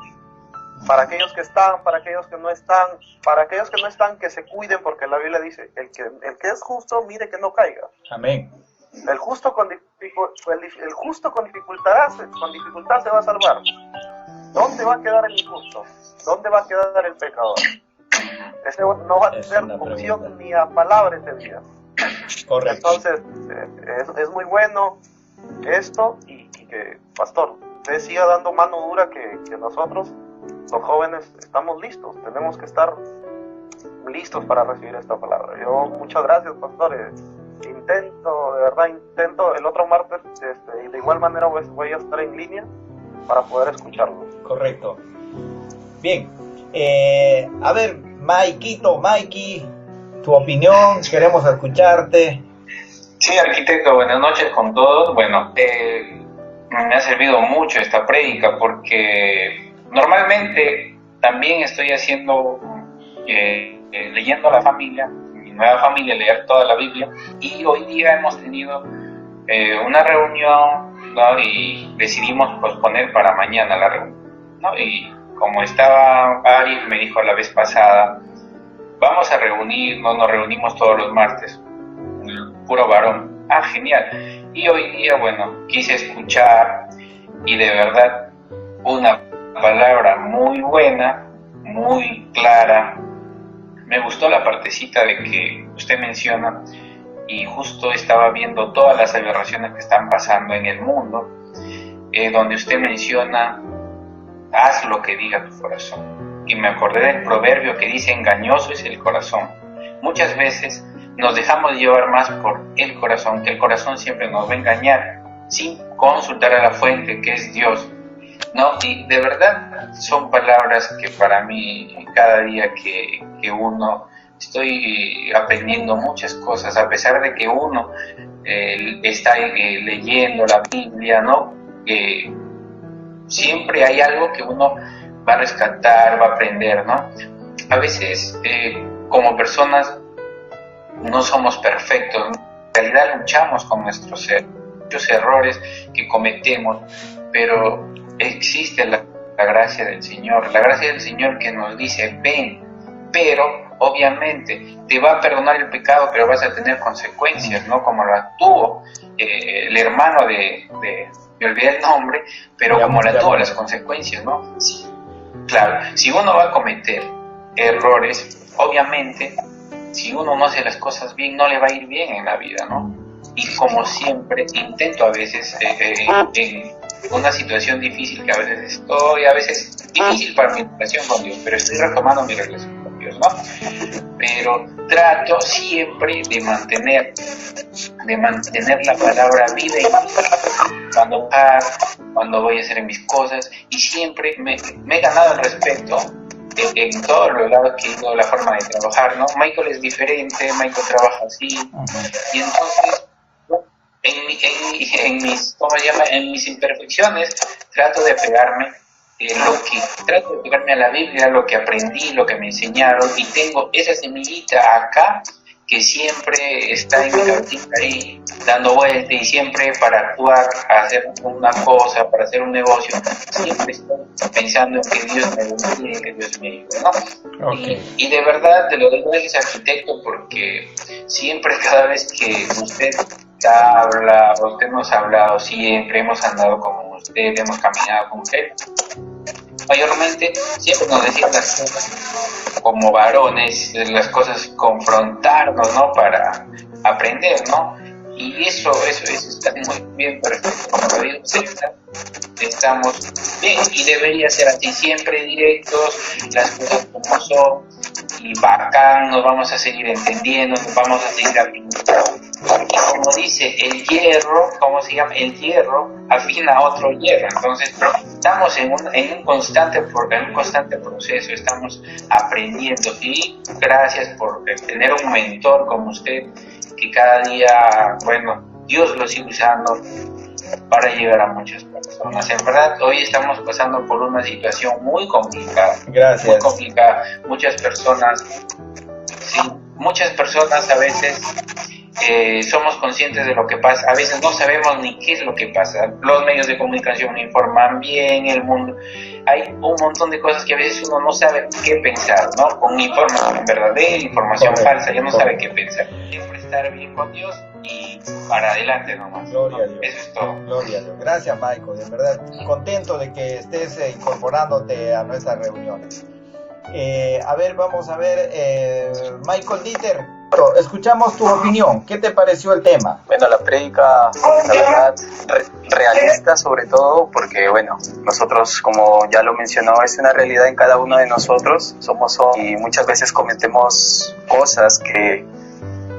Para aquellos que están, para aquellos que no están, que se cuiden, porque la Biblia dice, el que es justo, mire que no caiga. Amén. El justo con dificultad se va a salvar. ¿Dónde va a quedar el injusto? ¿Dónde va a quedar el pecador? Ese no va a tener opción ni a palabra ese día. Correcto. Entonces, es muy bueno esto y que, pastor, usted siga dando mano dura que nosotros, los jóvenes, estamos listos. Tenemos que estar listos para recibir esta palabra. Yo, muchas gracias, pastores. Intento el otro martes, y de igual manera voy a estar en línea para poder escucharlo. Correcto. Bien. A ver, Mikey, tu opinión, queremos escucharte. Sí, arquitecto, buenas noches con todos. Bueno, me ha servido mucho esta prédica porque normalmente también estoy haciendo, leyendo a la familia, mi nueva familia, leer toda la Biblia, y hoy día hemos tenido una reunión, ¿no? Y decidimos posponer para mañana la reunión, ¿no? Y como estaba Ari, me dijo la vez pasada, vamos a reunirnos, nos reunimos todos los martes, puro varón. Ah, genial. Y hoy día, bueno, quise escuchar y de verdad una palabra muy buena, muy clara. Me gustó la partecita de que usted menciona y justo estaba viendo todas las aberraciones que están pasando en el mundo, donde usted menciona, haz lo que diga tu corazón. Y me acordé del proverbio que dice, engañoso es el corazón. Muchas veces nos dejamos llevar más por el corazón, que el corazón siempre nos va a engañar, sin consultar a la fuente, que es Dios, ¿no? Y de verdad son palabras que para mí, cada día que uno, estoy aprendiendo muchas cosas, a pesar de que uno está leyendo la Biblia, ¿no? Siempre hay algo que uno va a rescatar, va a aprender, ¿no? A veces, como personas, no somos perfectos, en realidad luchamos con muchos errores que cometemos, pero existe la gracia del Señor que nos dice, ven, pero obviamente te va a perdonar el pecado, pero vas a tener consecuencias, ¿no? Como la tuvo el hermano me olvidé el nombre, pero como la tuvo, las consecuencias, ¿no? Sí, claro, si uno va a cometer errores, obviamente, si uno no hace las cosas bien, no le va a ir bien en la vida, ¿no? Y como siempre, intento a veces, en una situación difícil que a veces estoy, a veces difícil para mi relación con Dios, pero estoy retomando mi relación con Dios, ¿no? Pero trato siempre de mantener la palabra viva y cuando voy a hacer mis cosas, y siempre me he ganado el respeto en todos los lados que he ido, la forma de trabajar, ¿no? Michael es diferente, Michael trabaja así, y entonces en mis imperfecciones trato de pegarme a la Biblia, lo que aprendí, lo que me enseñaron, y tengo esa semillita acá que siempre está en mi cabecita ahí dando vuelta y siempre para actuar, hacer una cosa, para hacer un negocio, siempre estoy pensando en que Dios me bendiga, que Dios me ayude, ¿no? Okay. Y de verdad te lo doy gracias, arquitecto, porque siempre, cada vez que usted habla, usted nos ha hablado siempre, hemos andado con usted, hemos caminado con usted, mayormente siempre nos decía las cosas como varones, las cosas confrontarnos, ¿no? Para aprender, ¿no? Y eso está muy bien, perfecto, como lo digo, estamos bien y debería ser así, siempre directos, las cosas como son, y bacán, nos vamos a seguir entendiendo, nos vamos a seguir aprendiendo. Y como dice, el hierro, ¿cómo se llama? El hierro afina a otro hierro. Entonces, estamos en un constante proceso, estamos aprendiendo. Y gracias por tener un mentor como usted, que cada día, bueno, Dios lo sigue usando para llegar a muchas personas. En verdad, hoy estamos pasando por una situación muy complicada. Gracias. Muy complicada. Muchas personas a veces somos conscientes de lo que pasa, a veces no sabemos ni qué es lo que pasa, los medios de comunicación no informan bien, el mundo, hay un montón de cosas que a veces uno no sabe qué pensar, ¿no? Con información verdadera, información falsa, ya no sabe qué pensar. Siempre estar bien con Dios y para adelante nomás. Gloria a Dios. Eso es todo. Gloria a Dios. Gracias, Michael, de verdad, contento de que estés incorporándote a nuestras reuniones. A ver, vamos a ver, Michael Dieter, escuchamos tu opinión. ¿Qué te pareció el tema? Bueno, la prédica, la verdad, realista sobre todo, porque bueno, nosotros, como ya lo mencionó, es una realidad en cada uno de nosotros, y muchas veces cometemos cosas que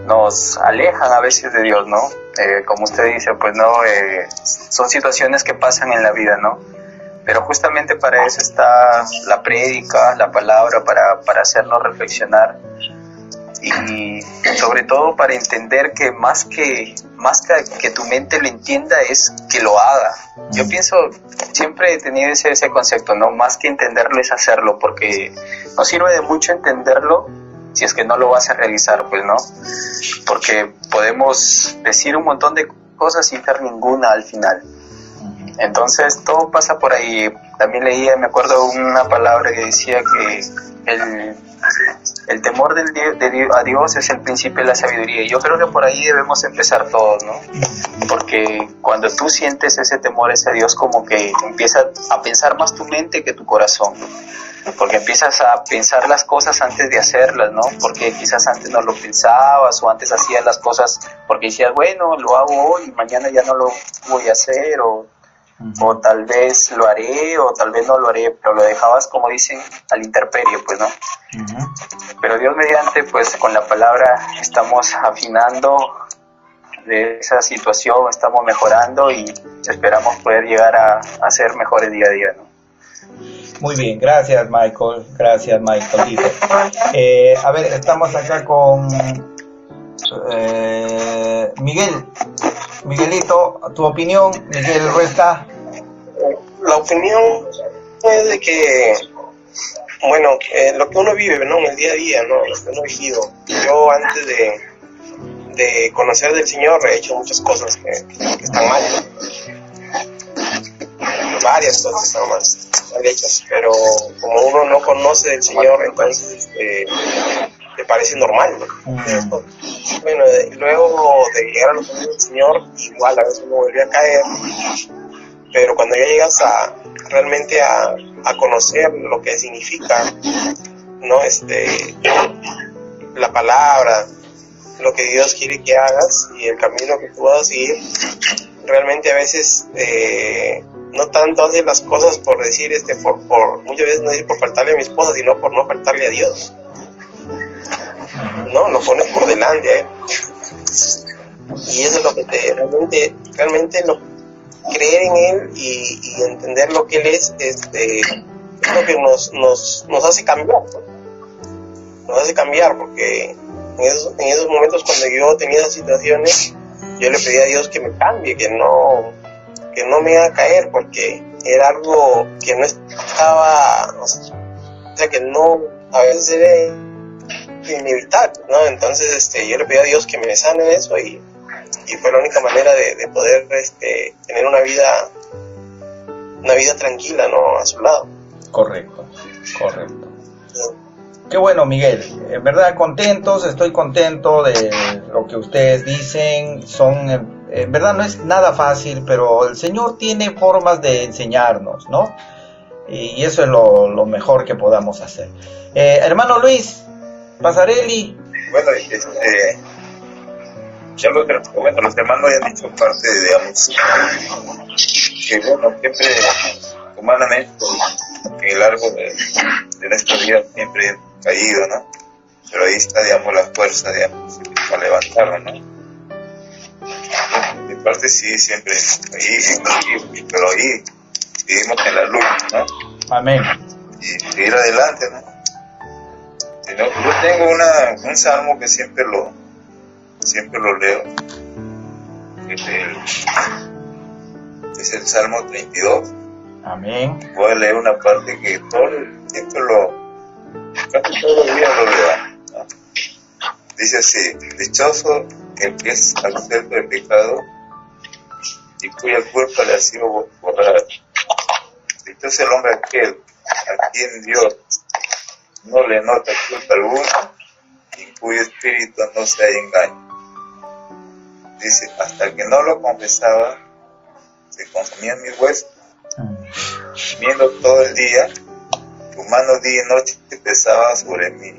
nos alejan a veces de Dios, ¿no? Como usted dice, pues no, son situaciones que pasan en la vida, ¿no? Pero justamente para eso está la prédica, la palabra, para hacernos reflexionar y sobre todo para entender que más que tu mente lo entienda es que lo haga. Yo pienso, siempre he tenido ese concepto, ¿no? Más que entenderlo es hacerlo, porque no sirve de mucho entenderlo si es que no lo vas a realizar, pues, ¿no? Porque podemos decir un montón de cosas sin hacer ninguna al final. Entonces todo pasa por ahí. También leía, me acuerdo, una palabra que decía que el temor a Dios es el principio de la sabiduría. Y yo creo que por ahí debemos empezar todos, ¿no? Porque cuando tú sientes ese temor hacia Dios, como que empieza a pensar más tu mente que tu corazón. Porque empiezas a pensar las cosas antes de hacerlas, ¿no? Porque quizás antes no lo pensabas, o antes hacías las cosas porque decías, bueno, lo hago hoy, mañana ya no lo voy a hacer, o tal vez lo haré, o tal vez no lo haré, pero lo dejabas, como dicen, al intemperie, pues, ¿no? Pero Dios mediante, pues, con la palabra estamos afinando de esa situación, estamos mejorando y esperamos poder llegar a ser mejores día a día, ¿no? Muy bien, gracias Michael. A ver, estamos acá con Miguelito, tu opinión. Miguel Ruesta. La opinión es de que, bueno, lo que uno vive, ¿no? En el día a día, ¿no? Lo que uno ha vivido. Yo antes de conocer del Señor he hecho muchas cosas que están mal. Varias cosas están mal hechas, pero como uno no conoce del Señor, entonces te parece normal, ¿no? Bueno, luego de llegar a los caminos del Señor, igual a veces uno vuelve a caer, pero cuando ya llegas realmente a conocer lo que significa, ¿no? La palabra, lo que Dios quiere que hagas y el camino que tú vas a seguir, realmente a veces no tanto haces las cosas por decir, muchas veces no es por faltarle a mi esposa, sino por no faltarle a Dios. No, lo pones por delante, y eso es lo que realmente creer en Él y entender lo que Él es lo que nos hace cambiar, ¿no? Nos hace cambiar, porque en esos momentos cuando yo tenía esas situaciones, yo le pedí a Dios que me cambie, que no me haga caer, porque era algo que no estaba, o sea, que no, a veces inevitable, ¿no? Entonces yo le pedí a Dios que me sane de eso y fue la única manera de poder tener una vida tranquila, ¿no? A su lado. Correcto. Qué bueno, Miguel. En verdad contentos, estoy contento de lo que ustedes dicen. En verdad no es nada fácil, pero el Señor tiene formas de enseñarnos, ¿no? Y eso es lo mejor que podamos hacer. Hermano Luis Pasarelli. Bueno, los hermanos ya han dicho parte, digamos, que bueno, siempre humanamente, que a lo largo de nuestra vida siempre he caído, ¿no? Pero ahí está, digamos, la fuerza, digamos, para levantarnos, ¿no? De parte sí, siempre ahí, pero ahí vivimos en la luz, ¿no? Amén. Y seguir adelante, ¿no? Yo tengo un salmo que siempre lo leo. Es el Salmo 32. Amén. Voy a leer una parte que casi todos los días lo leo, ¿no? Dice así: dichoso el que es absuelto de pecado y cuya culpa le ha sido borrada. Dichoso el hombre aquel a quien Dios no le nota culpa alguna y cuyo espíritu no se halla engaño. Dice: hasta que no lo confesaba, se consumían mis huesos, viendo todo el día, tu mano día y noche pesaba sobre mí.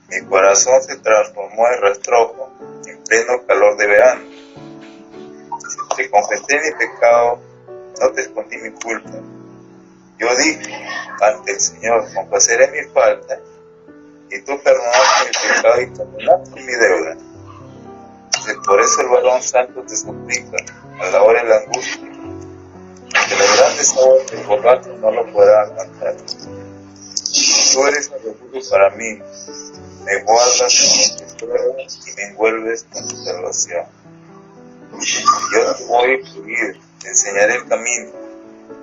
Mi corazón se transformó en rastrojo en pleno calor de verano. Si te confesé mi pecado, no te escondí mi culpa. Yo dije ante el Señor: confesaré mi falta, y tú perdonaste mi pecado y perdonaste mi deuda. Por eso el varón santo te suplica a la hora de la angustia, que las grandes aguas del borracho no lo podrán aguantar. Tú eres el refugio para mí, me guardas con tu tesoro y me envuelves con tu salvación. Yo te voy a instruir, te enseñaré el camino,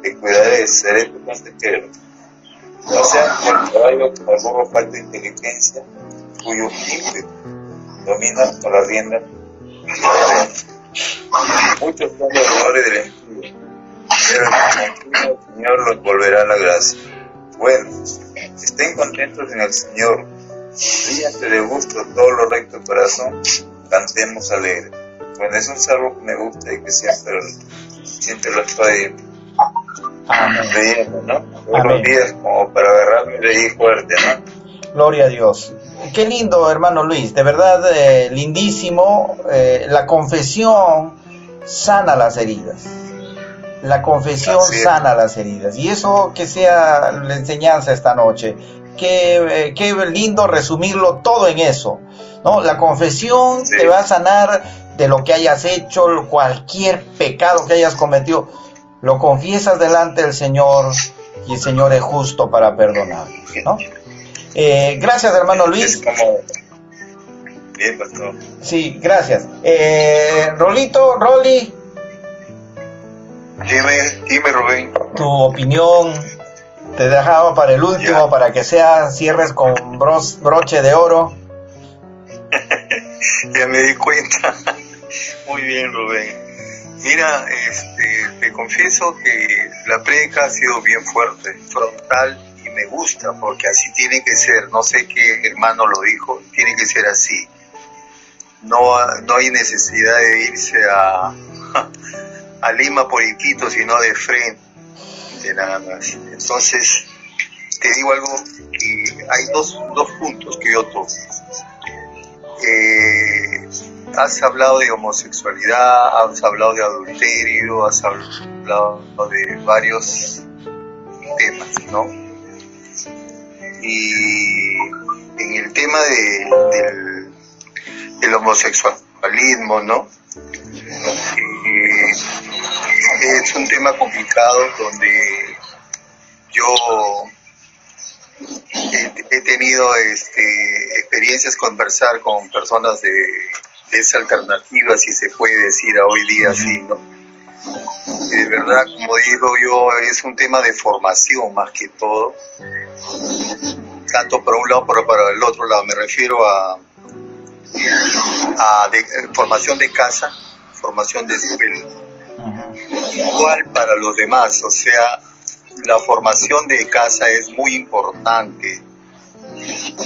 te cuidaré, seré tu consejero. No seas que el caballo como el burro falta inteligencia, cuyo ímpetu domina por la rienda. Muchos son los dolores del impío, pero el Señor los volverá a la gracia. Bueno, estén contentos en el Señor, ríanse de gusto todo lo recto de corazón, cantemos alegre. Bueno, es un salmo que me gusta y que siempre lo estoy leyendo, ¿no? Todos los días, como para agarrarme de ahí fuerte, ¿no? Gloria a Dios. Qué lindo, hermano Luis, de verdad lindísimo. La confesión sana las heridas. La confesión sana las heridas. Y eso que sea la enseñanza esta noche. Qué lindo resumirlo todo en eso, ¿no? La confesión te va a sanar de lo que hayas hecho, cualquier pecado que hayas cometido. Lo confiesas delante del Señor y el Señor es justo para perdonar, ¿no? Gracias, hermano Luis. Bien, pastor. Sí, gracias. Rolly. Dime, Rubén. Tu opinión te dejaba para el último, para que cierres con broche de oro. Ya me di cuenta. Muy bien, Rubén. Mira, te confieso que la prédica ha sido bien fuerte, frontal, y me gusta porque así tiene que ser. No sé qué hermano lo dijo, tiene que ser así. No hay necesidad de irse a Lima por Iquitos, sino de frente nada más. Entonces, te digo algo, que hay dos puntos que yo toco. Has hablado de homosexualidad, has hablado de adulterio, has hablado de varios temas, ¿no? Y en el tema del homosexualismo, ¿no? Es un tema complicado donde yo he tenido experiencias conversar con personas de esa alternativa, si se puede decir a hoy día así, ¿no? Y de verdad, como digo yo, es un tema de formación más que todo. tanto para un lado como para el otro lado. Me refiero a formación de casa, formación de escuela. Igual para los demás, o sea, la formación de casa es muy importante,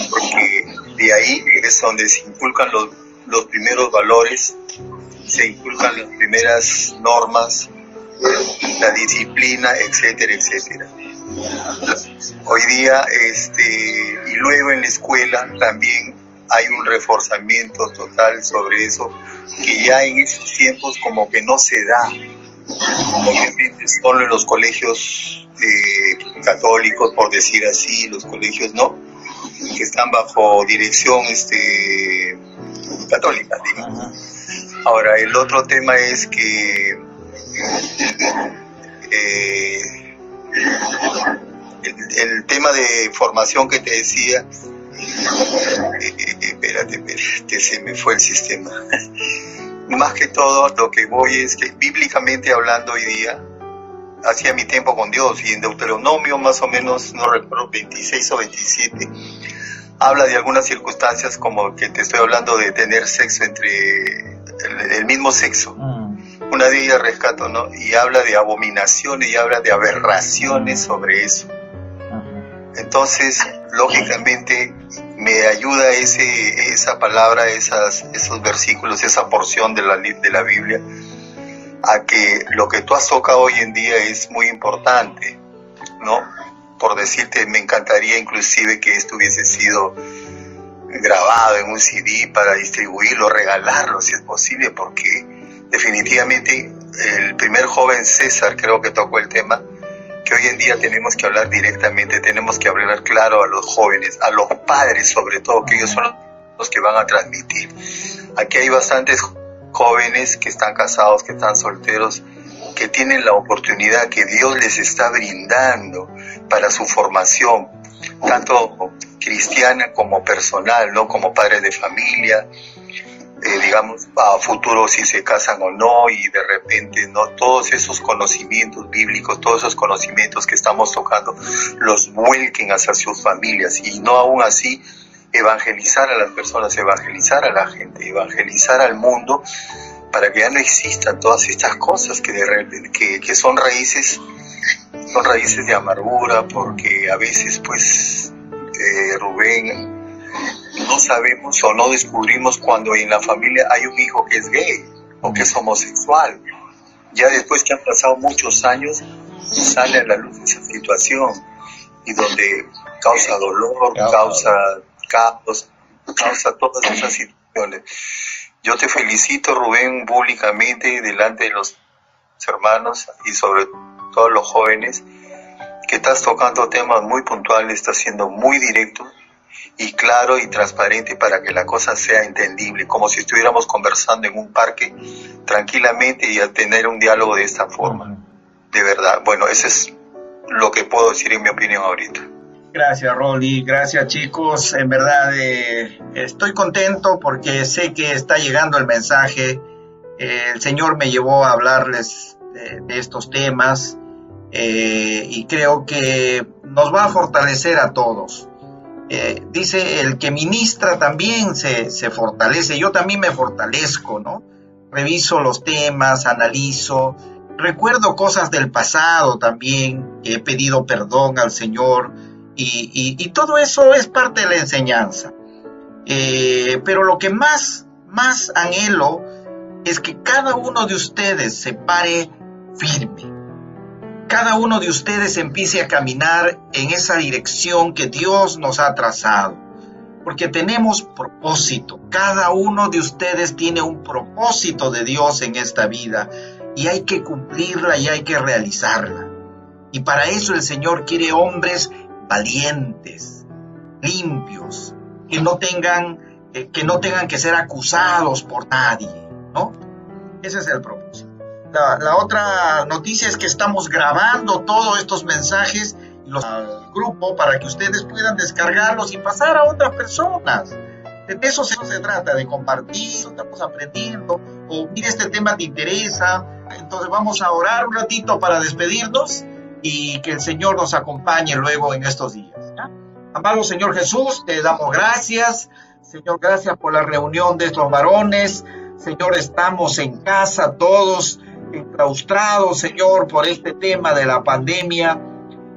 porque de ahí es donde se inculcan los primeros valores, se inculcan las primeras normas, la disciplina, etcétera, etcétera. Hoy día, y luego en la escuela también hay un reforzamiento total sobre eso, que ya en estos tiempos como que no se da. Obviamente solo en los colegios católicos, por decir así, los colegios no, que están bajo dirección católica, digamos. Ahora, el otro tema es que el tema de formación que te decía, espérate, se me fue el sistema. Más que todo, lo que voy es que bíblicamente hablando hoy día, hacía mi tiempo con Dios, y en Deuteronomio más o menos, no recuerdo, 26 o 27, habla de algunas circunstancias como que te estoy hablando de tener sexo entre el mismo sexo. Una de ellas rescato, ¿no? Y habla de abominaciones y habla de aberraciones sobre eso. Entonces, lógicamente, me ayuda esa palabra, esos versículos, esa porción de la Biblia, a que lo que tú has tocado hoy en día es muy importante, ¿no? Por decirte, me encantaría inclusive que esto hubiese sido grabado en un CD para distribuirlo, regalarlo, si es posible, porque definitivamente el primer joven César creo que tocó el tema, que hoy en día tenemos que hablar directamente, tenemos que hablar claro a los jóvenes, a los padres sobre todo, que ellos son los que van a transmitir. Aquí hay bastantes jóvenes que están casados, que están solteros, que tienen la oportunidad que Dios les está brindando para su formación, tanto cristiana como personal, ¿no? Como padres de familia, digamos, a futuro si se casan o no, y de repente, ¿no? Todos esos conocimientos bíblicos, todos esos conocimientos que estamos tocando, los vuelquen hacia sus familias, y no aún así evangelizar a las personas, evangelizar a la gente, evangelizar al mundo, para que ya no existan todas estas cosas que de repente, que son raíces de amargura, porque a veces, pues, Rubén, no sabemos o no descubrimos cuando en la familia hay un hijo que es gay o que es homosexual. Ya después que han pasado muchos años, sale a la luz esa situación, y donde causa dolor, causa caos, causa todas esas situaciones. Yo te felicito, Rubén, públicamente delante de los hermanos y sobre todo los jóvenes, que estás tocando temas muy puntuales, estás siendo muy directo y claro y transparente para que la cosa sea entendible, como si estuviéramos conversando en un parque tranquilamente y a tener un diálogo de esta forma. De verdad, bueno, eso es lo que puedo decir en mi opinión ahorita. Gracias, Rolly, gracias, chicos. En verdad estoy contento porque sé que está llegando el mensaje. El Señor me llevó a hablarles de estos temas, y creo que nos va a fortalecer a todos. Dice, el que ministra también se fortalece. Yo también me fortalezco, ¿no? Reviso los temas, analizo, recuerdo cosas del pasado también, que he pedido perdón al Señor, y todo eso es parte de la enseñanza. Pero lo que más anhelo es que cada uno de ustedes se pare firme. Cada uno de ustedes empiece a caminar en esa dirección que Dios nos ha trazado. Porque tenemos propósito. Cada uno de ustedes tiene un propósito de Dios en esta vida. Y hay que cumplirla y hay que realizarla. Y para eso el Señor quiere hombres valientes, limpios, que no tengan que ser acusados por nadie, ¿no? Ese es el propósito. La otra noticia es que estamos grabando todos estos mensajes al grupo para que ustedes puedan descargarlos y pasar a otras personas. De eso se trata, de compartir, estamos aprendiendo, o mira, este tema te interesa. Entonces vamos a orar un ratito para despedirnos y que el Señor nos acompañe luego en estos días, ¿ya? Amado Señor Jesús, te damos gracias. Señor, gracias por la reunión de estos varones. Señor, estamos en casa todos enclaustrados, Señor, por este tema de la pandemia.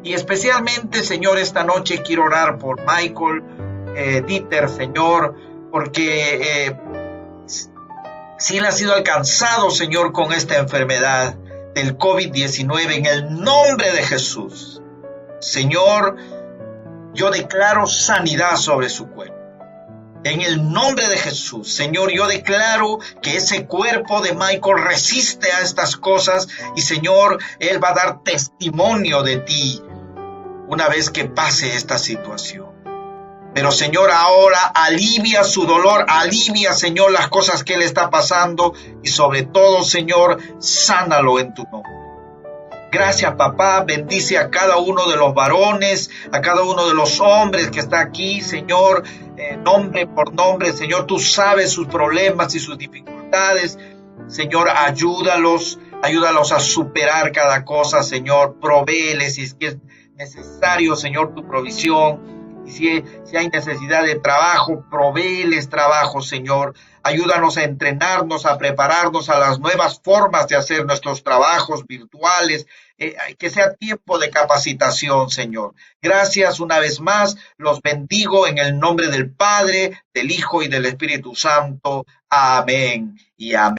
Y especialmente, Señor, esta noche quiero orar por Michael Dieter, Señor, porque si él ha sido alcanzado, Señor, con esta enfermedad del COVID-19, en el nombre de Jesús. Señor, yo declaro sanidad sobre su cuerpo. En el nombre de Jesús, Señor, yo declaro que ese cuerpo de Michael resiste a estas cosas y, Señor, él va a dar testimonio de ti una vez que pase esta situación. Pero, Señor, ahora alivia su dolor, alivia, Señor, las cosas que él está pasando y sobre todo, Señor, sánalo en tu nombre. Gracias, papá. Bendice a cada uno de los varones, a cada uno de los hombres que está aquí, Señor, nombre por nombre. Señor, tú sabes sus problemas y sus dificultades. Señor, ayúdalos a superar cada cosa, Señor. Provéeles si es que es necesario, Señor, tu provisión. Y si hay necesidad de trabajo, provéeles trabajo, Señor. Ayúdanos a entrenarnos, a prepararnos a las nuevas formas de hacer nuestros trabajos virtuales, que sea tiempo de capacitación, Señor. Gracias una vez más, los bendigo en el nombre del Padre, del Hijo y del Espíritu Santo. Amén y amén.